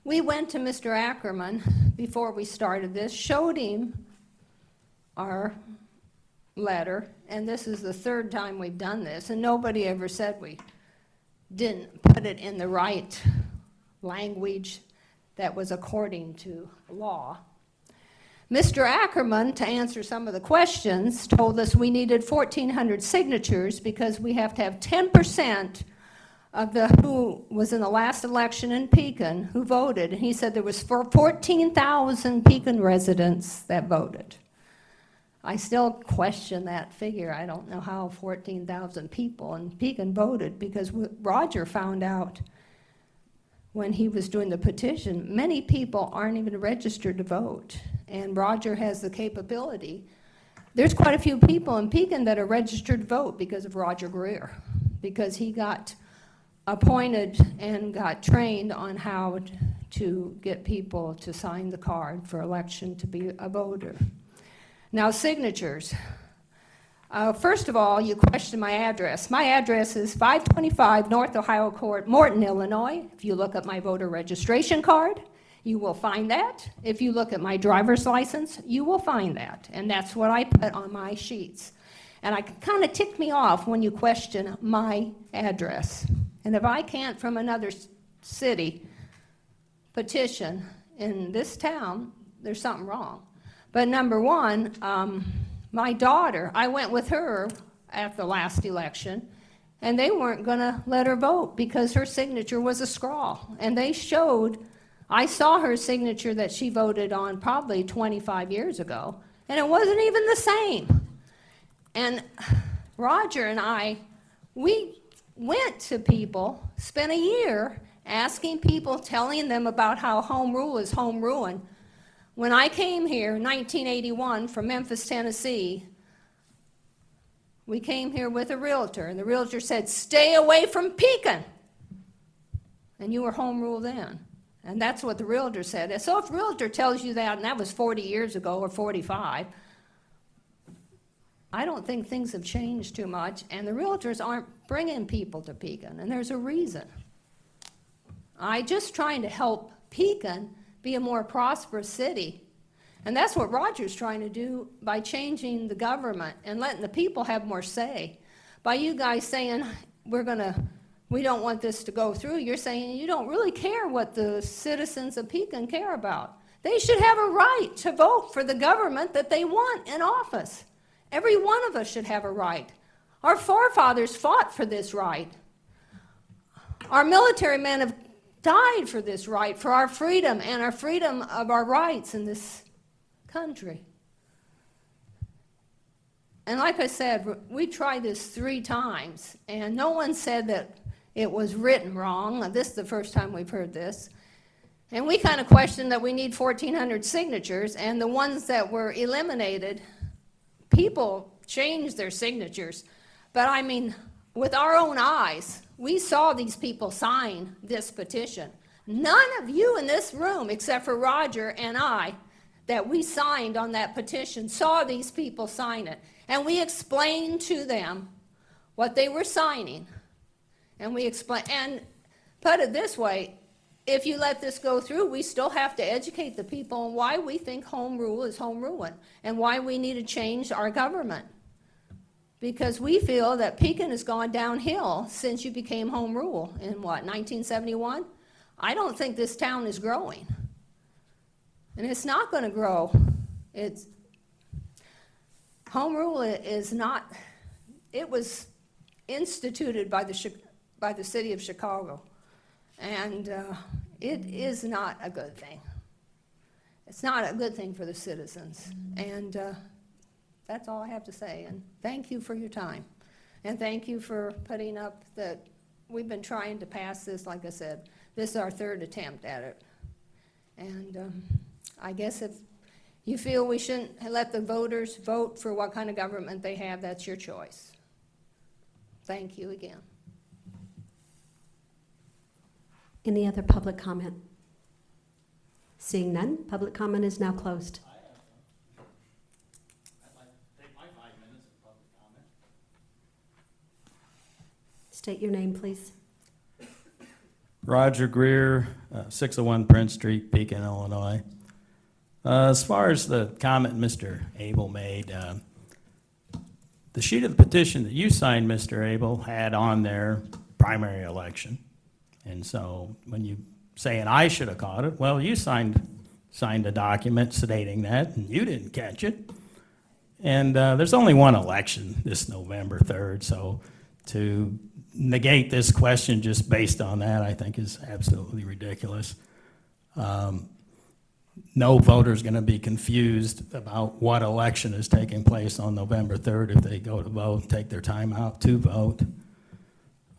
We went to Mr. Ackerman before we started this, showed him our letter, and this is the third time we've done this, and nobody ever said we didn't put it in the right language that was according to law. Mr. Ackerman, to answer some of the questions, told us we needed 1,400 signatures because we have to have 10% of who was in the last election in Pekin who voted. And he said there was 14,000 Pekin residents that voted. I still question that figure. I don't know how 14,000 people in Pekin voted, because Roger found out when he was doing the petition, many people aren't even registered to vote, and Roger has the capability. There's quite a few people in Pekin that are registered to vote because of Roger Greer, because he got appointed and got trained on how to get people to sign the card for election to be a voter. Now, signatures. First of all, you question my address. My address is 525 North Ohio Court, Morton, Illinois. If you look at my voter registration card, you will find that. If you look at my driver's license, you will find that. And that's what I put on my sheets. And it kind of ticked me off when you question my address. And if I can't, from another city, petition in this town, there's something wrong. But number one, my daughter, I went with her at the last election, and they weren't gonna let her vote because her signature was a scrawl. And they showed, I saw her signature that she voted on probably 25 years ago, and it wasn't even the same. And Roger and I, we went to people, spent a year asking people, telling them about how home rule is home ruin. When I came here in 1981 from Memphis, Tennessee, we came here with a realtor, and the realtor said, stay away from Pekin. And you were home rule then. And that's what the realtor said. And so if a realtor tells you that, and that was 40 years ago or 45, I don't think things have changed too much, and the realtors aren't bringing people to Pekin, and there's a reason. I'm just trying to help Pekin be a more prosperous city. And that's what Roger's trying to do by changing the government and letting the people have more say. By you guys saying, we don't want this to go through, you're saying you don't really care what the citizens of Pekin care about. They should have a right to vote for the government that they want in office. Every one of us should have a right. Our forefathers fought for this right. Our military men have died for this right, for our freedom and our freedom of our rights in this country. And like I said, we tried this 3 times, and no one said that it was written wrong. This is the first time we've heard this. And we kind of questioned that we need 1,400 signatures, and the ones that were eliminated, people changed their signatures. But I mean, with our own eyes, we saw these people sign this petition. None of you in this room, except for Roger and I, that we signed on that petition, saw these people sign it. And we explained to them what they were signing. And we explained, and put it this way, if you let this go through, we still have to educate the people on why we think home rule is home ruin and why we need to change our government. Because we feel that Pekin has gone downhill since you became home rule in what, 1971? I don't think this town is growing. And it's not going to grow. Home rule is not, it was instituted by the city of Chicago. And it is not a good thing. It's not a good thing for the citizens. And that's all I have to say. And thank you for your time. And thank you for putting up that we've been trying to pass this, like I said. This is our 3rd attempt at it. And I guess if you feel we shouldn't let the voters vote for what kind of government they have, that's your choice. Thank you again. Any other public comment? Seeing none, public comment is now closed. I'd like to take my 5 minutes of public comment. State your name, please. Roger Greer, 601 Prince Street, Pekin, Illinois. As far as the comment Mr. Abel made, the sheet of the petition that you signed, Mr. Abel, had on there primary election. And so when you saying I should have caught it, well, you signed a document stating that, and you didn't catch it. And there's only one election this November 3rd, so to negate this question just based on that, I think is absolutely ridiculous. No voter's going to be confused about what election is taking place on November 3rd if they go to vote, take their time out to vote.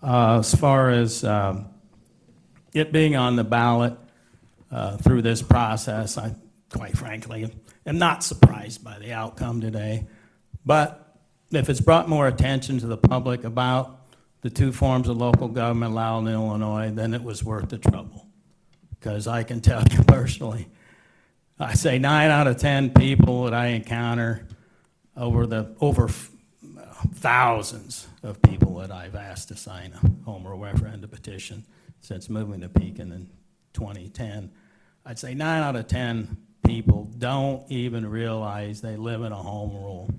As far as it being on the ballot through this process, I, quite frankly, am not surprised by the outcome today. But if it's brought more attention to the public about the 2 forms of local government allowed in Illinois, then it was worth the trouble. Because I can tell you personally, I say 9 out of 10 people that I encounter over thousands of people that I've asked to sign a home rule referendum petition since moving to Pekin in 2010. I'd say 9 out of 10 people don't even realize they live in a home rule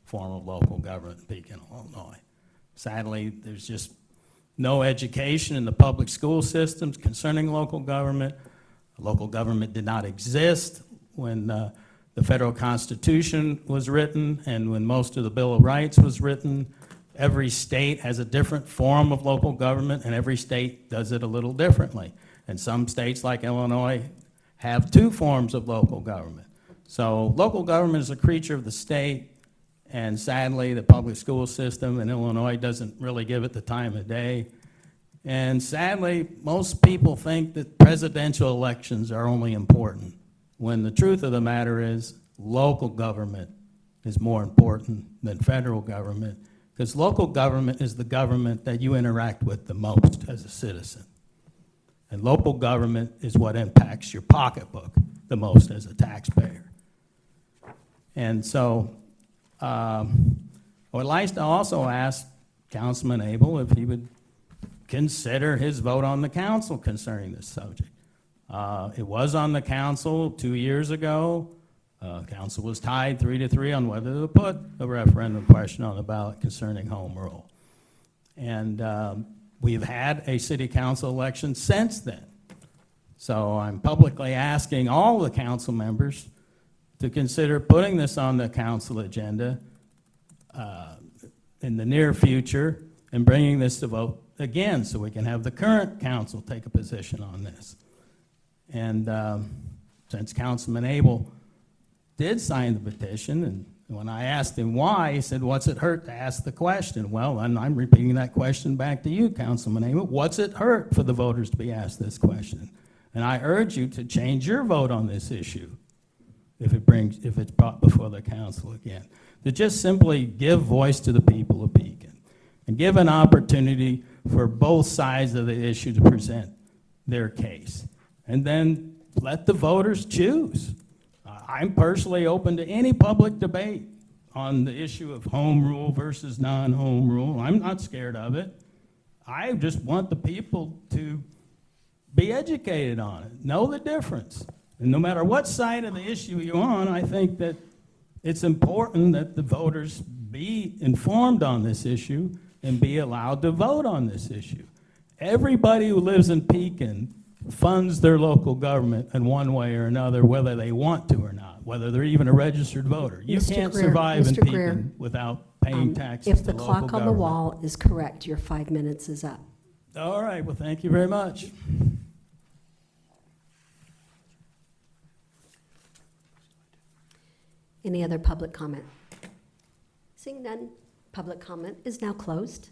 form of local government in Pekin, Illinois. Sadly, there's just no education in the public school systems concerning local government. Local government did not exist when the federal Constitution was written and when most of the Bill of Rights was written. Every state has a different form of local government, and every state does it a little differently. And some states, like Illinois, have two forms of local government. So local government is a creature of the state, and sadly, the public school system in Illinois doesn't really give it the time of day. And sadly, most people think that presidential elections are only important, when the truth of the matter is local government is more important than federal government, because local government is the government that you interact with the most as a citizen. And local government is what impacts your pocketbook the most as a taxpayer. And so I would like to also ask Councilman Abel if he would consider his vote on the council concerning this subject. It was on the council 2 years ago. Council was tied 3-3 on whether to put a referendum question on the ballot concerning home rule. And we've had a city council election since then. So I'm publicly asking all the council members to consider putting this on the council agenda in the near future and bringing this to vote again so we can have the current council take a position on this. And since Councilman Abel did sign the petition, and when I asked him why, he said, what's it hurt to ask the question? Well, and I'm repeating that question back to you, Councilman Abel. What's it hurt for the voters to be asked this question? And I urge you to change your vote on this issue if it's brought before the council again. To just simply give voice to the people of Pekin and give an opportunity for both sides of the issue to present their case. And then let the voters choose. I'm personally open to any public debate on the issue of home rule versus non-home rule. I'm not scared of it. I just want the people to be educated on it, know the difference. And no matter what side of the issue you're on, I think that it's important that the voters be informed on this issue and be allowed to vote on this issue. Everybody who lives in Pekin funds their local government in one way or another, whether they want to or not, whether they're even a registered voter. You Mr. can't Greer, survive in Mr. Greer, Pekin without paying taxes If to the local clock on the government. wall is correct, your 5 minutes is up. All right, well, thank you very much. Any other public comment? Seeing none, public comment is now closed.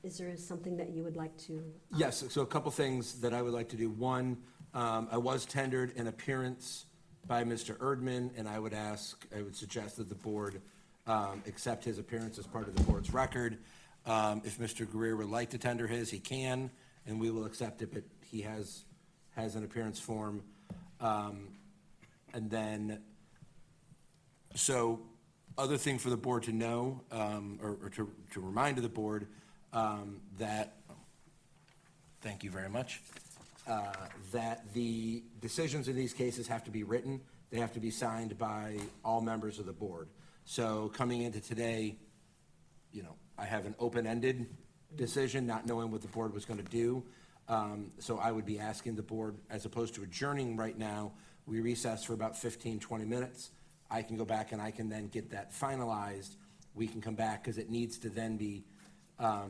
Is there something that you would like to? Yes, so a couple things that I would like to do. One, I was tendered an appearance by Mr. Erdman, and I would suggest that the board accept his appearance as part of the board's record. If Mr. Greer would like to tender his, he can, and we will accept it, but he has an appearance form. And then, so other thing for the board to know, or to remind to the board, that, thank you very much, that the decisions in these cases have to be written. They have to be signed by all members of the board. So coming into today, I have an open-ended decision, not knowing what the board was going to do. So I would be asking the board, as opposed to adjourning right now, we recess for about 15, 20 minutes. I can go back and I can then get that finalized. We can come back because it needs to then be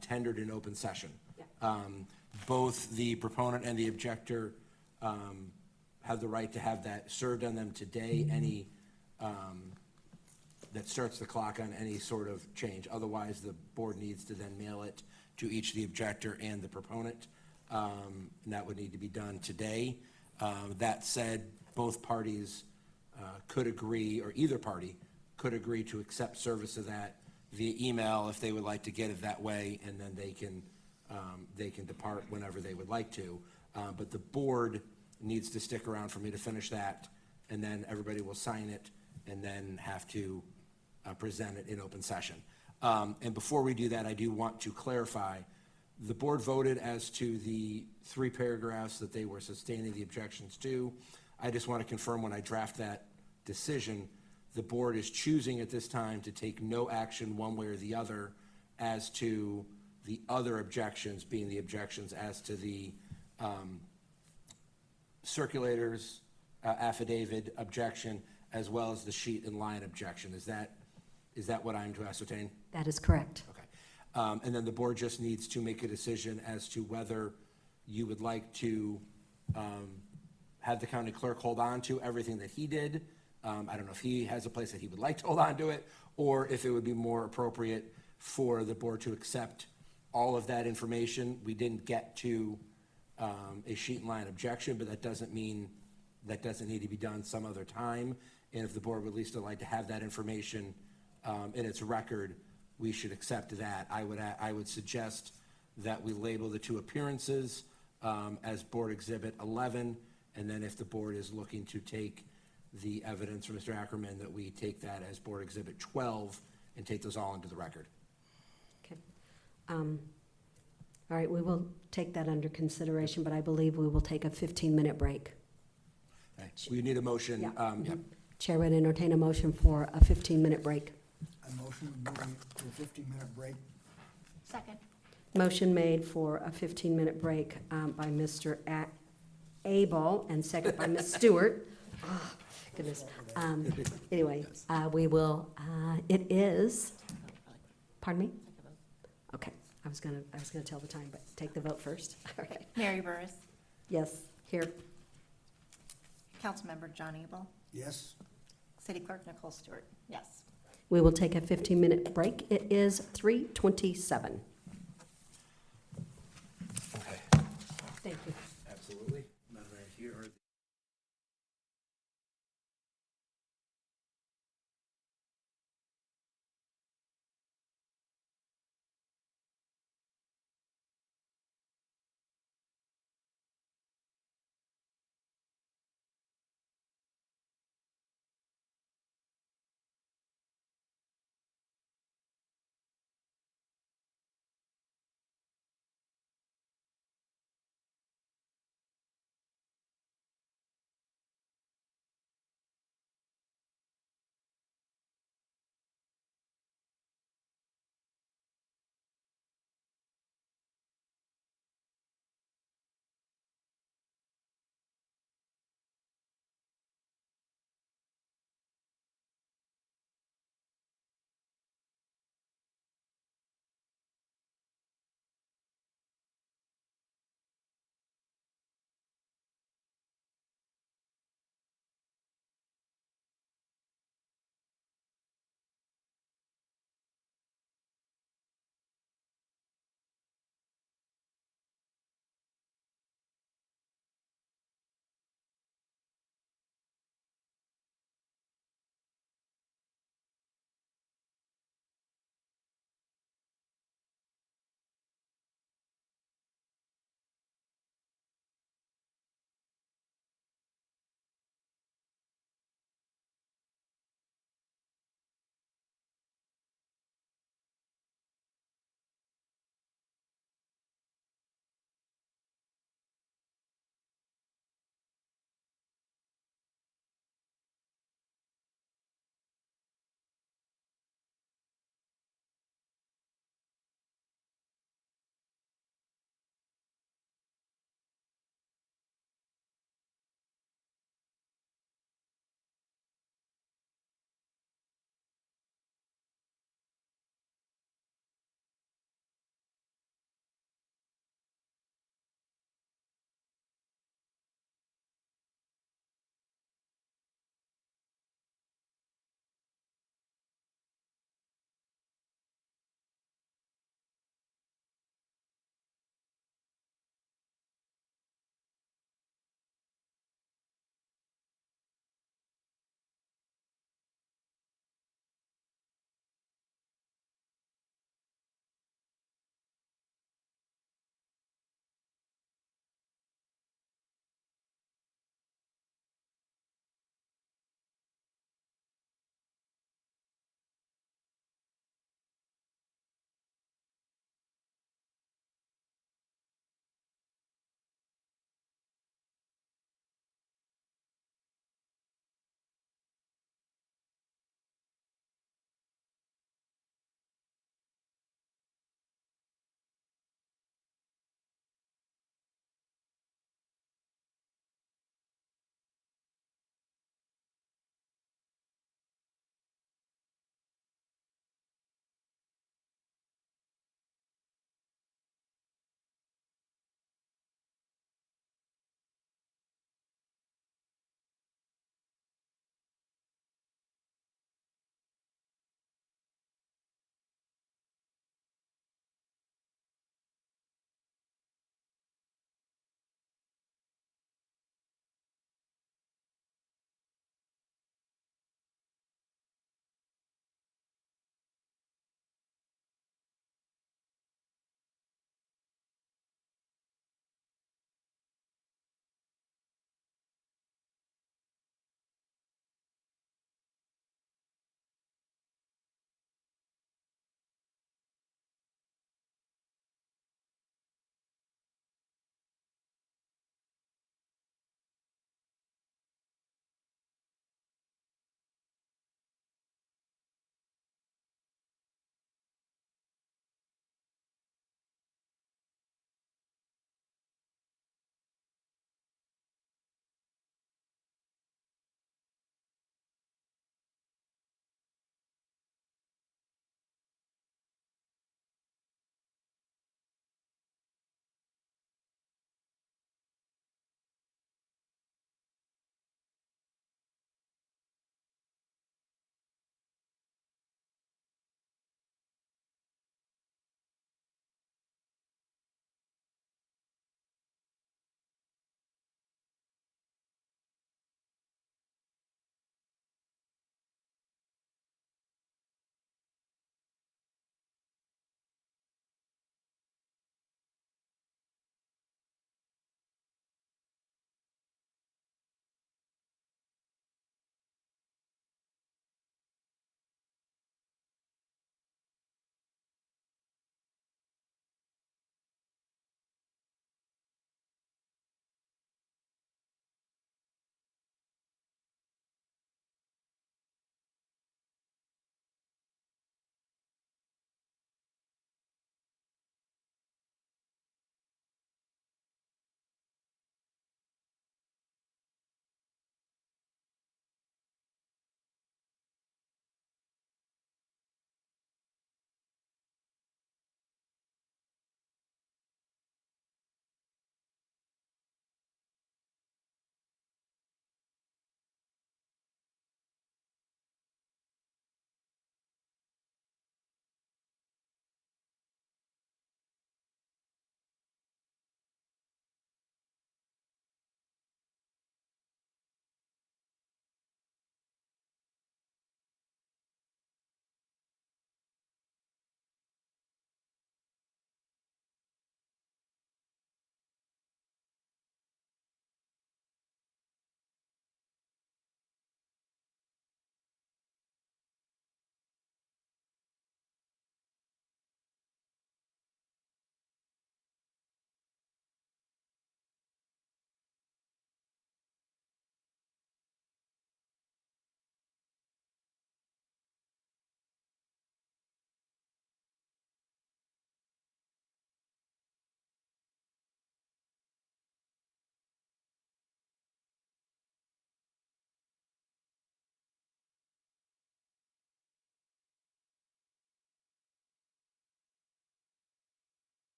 tendered in open session. Yeah. Both the proponent and the objector have the right to have that served on them today, any, that starts the clock on any sort of change. Otherwise, the board needs to then mail it to each the objector and the proponent. And that would need to be done today. That said, both parties could agree, or either party could agree to accept service of that via email if they would like to get it that way, and then they can depart whenever they would like to. But the board needs to stick around for me to finish that, and then everybody will sign it and then have to present it in open session. And before we do that, I do want to clarify, the board voted as to the 3 paragraphs that they were sustaining the objections to. I just want to confirm, when I draft that decision, the board is choosing at this time to take no action one way or the other as to the other objections, being the objections as to the circulators, affidavit, objection, as well as the sheet and line objection. Is that what I'm to ascertain? That is correct. Okay. And then the board just needs to make a decision as to whether you would like to have the county clerk hold on to everything that he did. I don't know if he has a place that he would like to hold on to it, or if it would be more appropriate for the board to accept all of that information. We didn't get to a sheet and line objection, but that doesn't mean that doesn't need to be done some other time. And if the board would at least like to have that information in its record, we should accept that. I would suggest that we label the two appearances as Board Exhibit 11, and then if the board is looking to take the evidence from Mr. Ackerman, that we take that as Board Exhibit 12 and take those all into the record. Okay. All right, we will take that under consideration, but I believe we will take a 15-minute break. Okay. We need a motion. Yeah. Yep. Chair would entertain a motion for a 15-minute break. I motion moving to a 15-minute break. Second. Motion made for a 15-minute break by Mr. Abel and second by Ms. Stewart. Oh, goodness. Anyway, we will, it is, pardon me? Okay, I was gonna tell the time, but take the vote first. All right. Mary Burris, Yes, here. Councilmember John Abel, Yes? City Clerk Nicole Stewart, yes. We will take a 15-minute break. It is 3:27. Okay. Thank you. Absolutely. Madam Mayor, here are the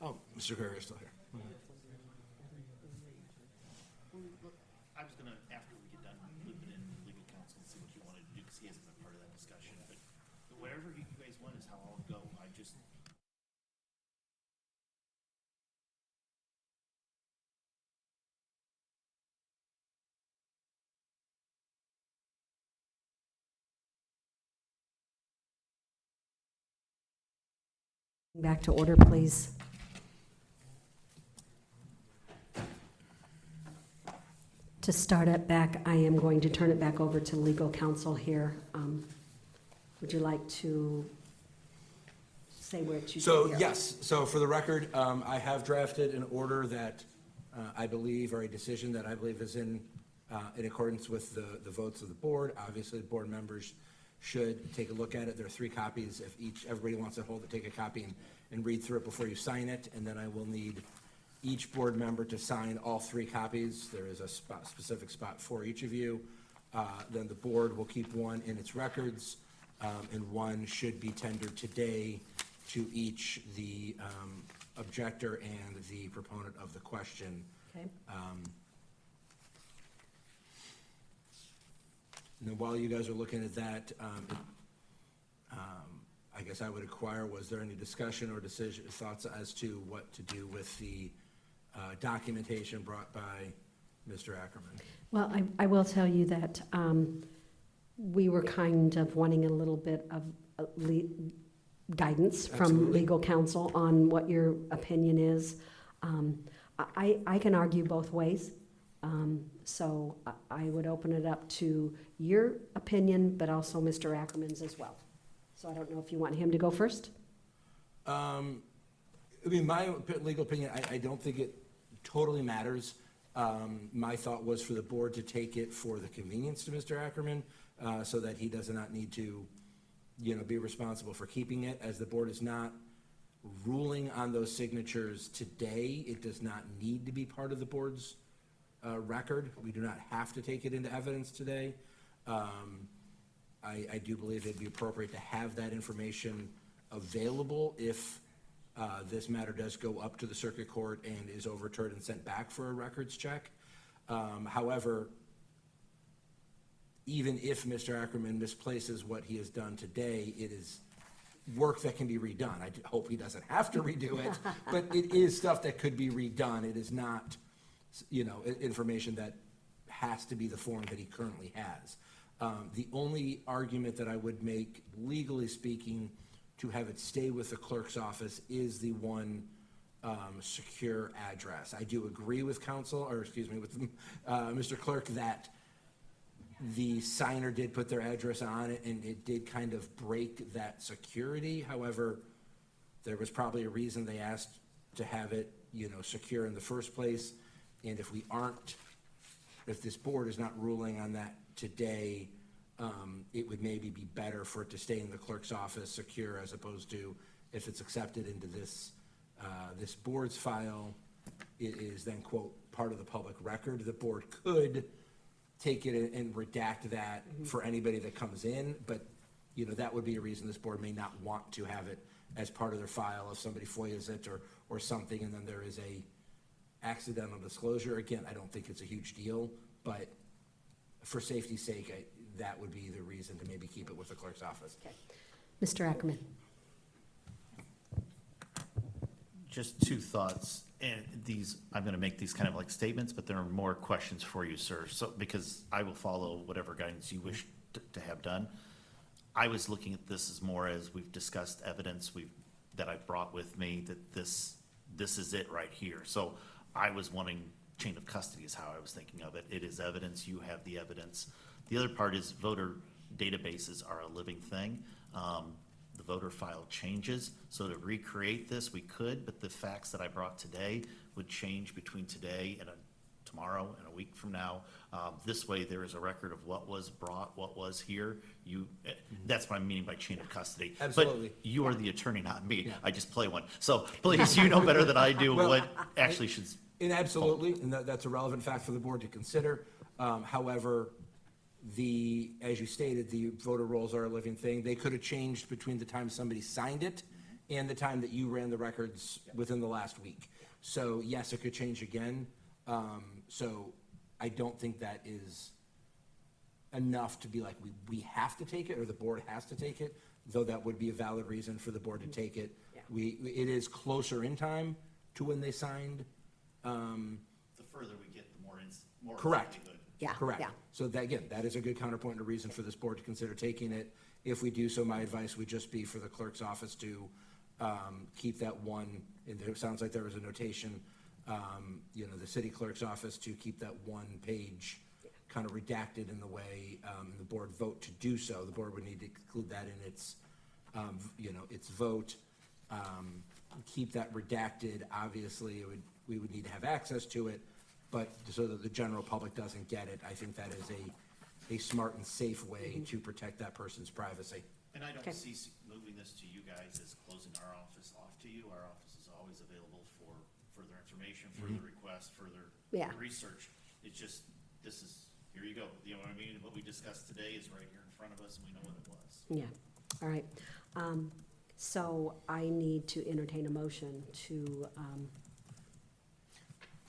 Oh, Mr. Guerrero is still here. I was gonna, after we get done looping in legal counsel and see what you wanted to do, because he hasn't been part of that discussion, but whatever you guys want is how I'll go. I just, Back to order, please. To start it back, I am going to turn it back over to legal counsel here. Would you like to say where to? So, yes, so for the record, I have drafted an order that I believe, or a decision that I believe is in accordance with the votes of the board. Obviously, the board members should take a look at it. There are 3 copies. If everybody wants to hold it, take a copy and read through it before you sign it. And then I will need each board member to sign all 3 copies. There is a specific spot for each of you. Then the board will keep one in its records, and one should be tendered today to each the objector and the proponent of the question. Okay. And then while you guys are looking at that, I guess I would inquire, was there any discussion or thoughts as to what to do with the documentation brought by Mr. Ackerman? Well, I will tell you that we were kind of wanting a little bit of guidance from Absolutely. legal counsel on what your opinion is. I can argue both ways, so I would open it up to your opinion, but also Mr. Ackerman's as well. So I don't know if you want him to go first? I mean, my legal opinion, I don't think it totally matters. My thought was for the board to take it for the convenience to Mr. Ackerman, so that he does not need to, be responsible for keeping it. As the board is not ruling on those signatures today, it does not need to be part of the board's record. We do not have to take it into evidence today. I do believe it'd be appropriate to have that information available if this matter does go up to the circuit court and is overturned and sent back for a records check. However, even if Mr. Ackerman misplaces what he has done today, it is work that can be redone. I hope he doesn't have to redo it, but it is stuff that could be redone. It is not, information that has to be the form that he currently has. The only argument that I would make, legally speaking, to have it stay with the clerk's office is the one secure address. I do agree with with Mr. Clerk, that the signer did put their address on it, and it did kind of break that security. However, there was probably a reason they asked to have it, secure in the first place. And if this board is not ruling on that today, it would maybe be better for it to stay in the clerk's office secure, as opposed to, if it's accepted into this board's file, it is then, quote, part of the public record. The board could take it and redact that for anybody that comes in, but, that would be a reason this board may not want to have it as part of their file if somebody FOIAs it or something, and then there is a accidental disclosure. Again, I don't think it's a huge deal, but for safety's sake, that would be the reason to maybe keep it with the clerk's office. Okay. Mr. Ackerman? just 2 thoughts, and I'm gonna make these kind of like statements, but there are more questions for you, sir, so, because I will follow whatever guidance you wish to have done. I was looking at this as more as we've discussed evidence that I've brought with me, that this is it right here. So I was wanting chain of custody is how I was thinking of it. It is evidence, you have the evidence. The other part is voter databases are a living thing. The voter file changes, so to recreate this, we could, but the facts that I brought today would change between today and tomorrow and a week from now. This way, there is a record of what was brought, what was here. That's what I'm meaning by chain of custody. Absolutely. But you are the attorney, not me. Yeah. I just play one. So please, you know better than I do Well, what actually should. And absolutely, and that's a relevant fact for the board to consider. However, as you stated, the voter rolls are a living thing. They could have changed between the time somebody signed it and the time that you ran the records within the last week. So yes, it could change again. So I don't think that is enough to be like, we have to take it, or the board has to take it, though that would be a valid reason for the board to take it. Yeah. It is closer in time to when they signed. The further we get, the more Correct. likelihood. Yeah, Correct. yeah. So that, again, that is a good counterpoint and a reason for this board to consider taking it. If we do so, my advice would just be for the clerk's office to keep that one, and it sounds like there was a notation, the city clerk's office to keep that one page kind of redacted in the way the board vote to do so. The board would need to include that in its, its vote. Keep that redacted. Obviously, we would need to have access to it, but so that the general public doesn't get it, I think that is a smart and safe way to protect that person's privacy. And I Okay. don't see moving this to you guys as closing our office off to you. Our office is always available for further information, further requests, further Yeah. research. It's just, here you go. You know what I mean? What we discussed today is right here in front of us, and we know what it was. Yeah, all right. So I need to entertain a motion to,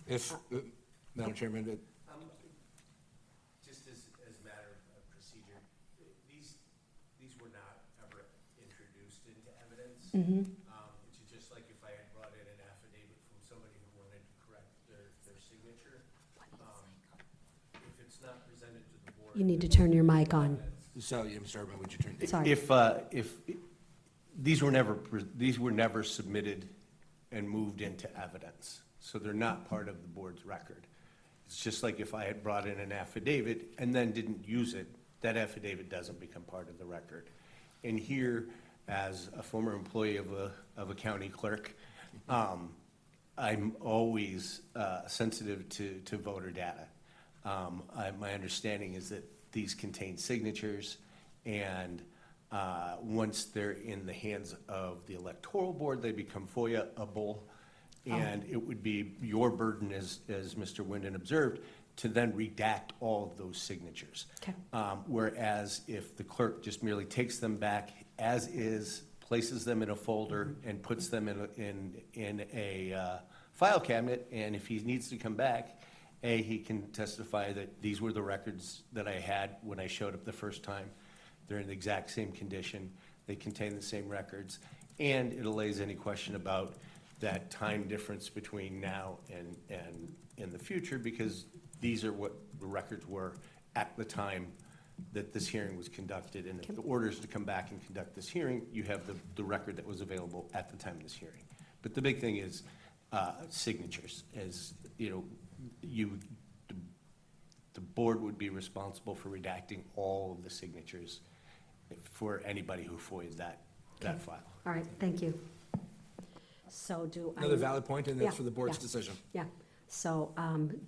If, Madam Chairman, Just as a matter of procedure, these were not ever introduced into evidence. It's just like if I had brought in an affidavit from somebody who wanted to correct their signature. If it's not presented to the board. you need to turn your mic on. so, Mr. Urban, would you turn? Sorry. If, these were never submitted and moved into evidence, so they're not part of the board's record. It's just like if I had brought in an affidavit and then didn't use it, that affidavit doesn't become part of the record. And here, as a former employee of a county clerk, I'm always sensitive to voter data. My understanding is that these contain signatures, and once they're in the hands of the electoral board, they become FOIA-able. And it would be your burden, as Mr. Winden observed, to then redact all of those signatures. Okay. Whereas if the clerk just merely takes them back as is, places them in a folder, and puts them in a file cabinet, and if he needs to come back, he can testify that these were the records that I had when I showed up the first time. They're in the exact same condition. They contain the same records. And it allays any question about that time difference between now and in the future, because these are what the records were at the time that this hearing was conducted. And if the order is to come back and conduct this hearing, you have the record that was available at the time of this hearing. But the big thing is signatures. As you know, the board would be responsible for redacting all of the signatures for anybody who FOIAs that file. All right, thank you. So do I? Another valid point, and that's Yeah, for the board's yeah. decision. Yeah, so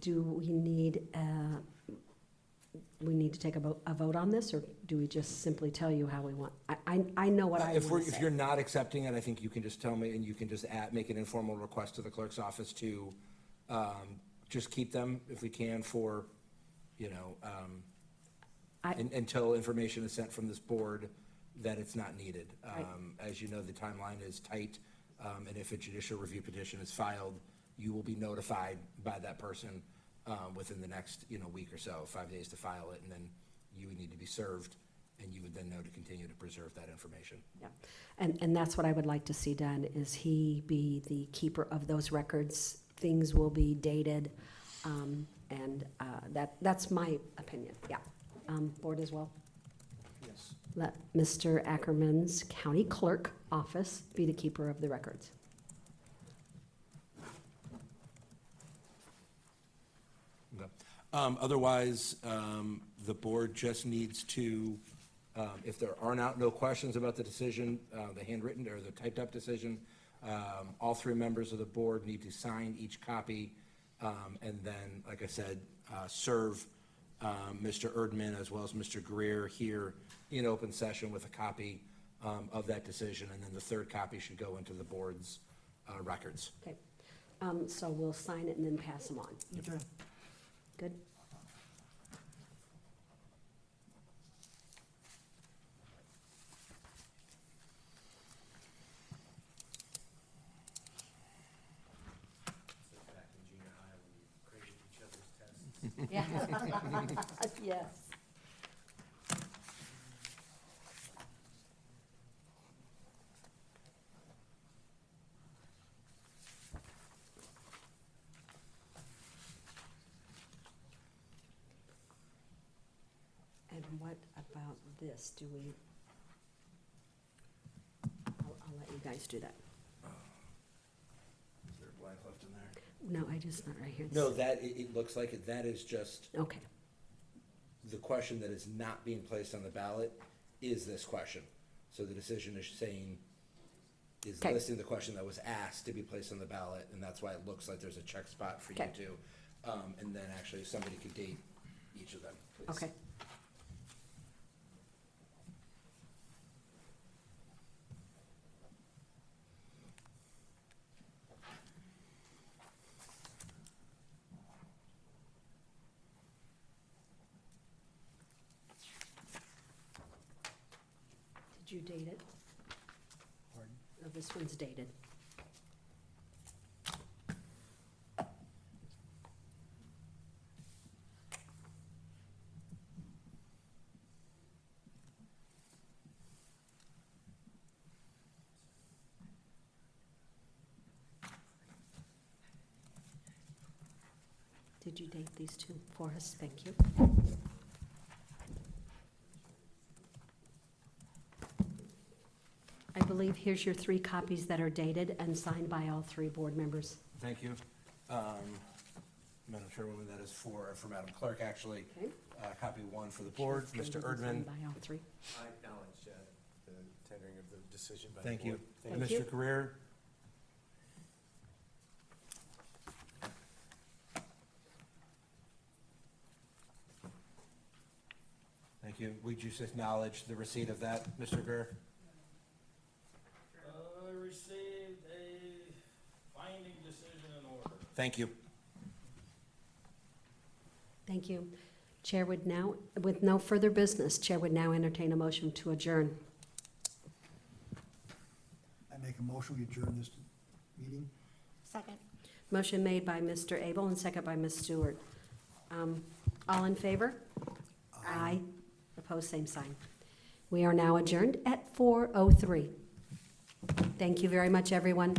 do we need to take a vote on this, or do we just simply tell you how we want? I know what I want to If say. you're not accepting it, I think you can just tell me, and you can just make an informal request to the clerk's office to just keep them, if we can, for, until information is sent from this board that it's not needed. Right. As you know, the timeline is tight, and if a judicial review petition is filed, you will be notified by that person within the next, week or so, 5 days to file it, and then you would need to be served, and you would then know to continue to preserve that information. Yeah, and that's what I would like to see done, is he be the keeper of those records. Things will be dated, and that's my opinion, yeah. Board as well? Yes. Let Mr. Ackerman's county clerk office be the keeper of the records. Okay. Otherwise, the board just needs to, if there are no questions about the decision, the handwritten or the typed up decision, all three members of the board need to sign each copy, and then, like I said, serve Mr. Erdman as well as Mr. Greer here in open session with a copy of that decision, and then the third copy should go into the board's records. Okay, so we'll sign it and then pass them on. Good? Yes. And what about this? Do we? I'll let you guys do that. Is there a blank left in there? No, I just, not right here. No, it looks like that is just Okay, the question that is not being placed on the ballot is this question. So the decision is saying, is Okay. listing the question that was asked to be placed on the ballot, and that's why it looks like there's a check spot for you Okay. to. And then actually, somebody could date each of them, please. okay. Did you date it? Pardon? Oh, this one's dated. Did you date these two for us? Thank you. I believe here's your 3 copies that are dated and signed by all 3 board members. Thank you. Madam Chairwoman, that is for Madam Clerk, actually. Okay. Copy 1 for the board, Mr. Dated and Erdman. signed by all 3. I acknowledge the tendering of the decision by the Thank you. board. Thank you. Mr. Greer? Thank you. Would you just acknowledge the receipt of that, Mr. Greer? Received a finding decision in order. Thank you. Thank you. Chair would now, with no further business, Chair would now entertain a motion to adjourn. I make a motion, we adjourn this meeting. Second. Motion made by Mr. Abel and second by Ms. Stewart. All in favor? Aye. Opposed, same sign. We are now adjourned at 4:03. Thank you very much, everyone.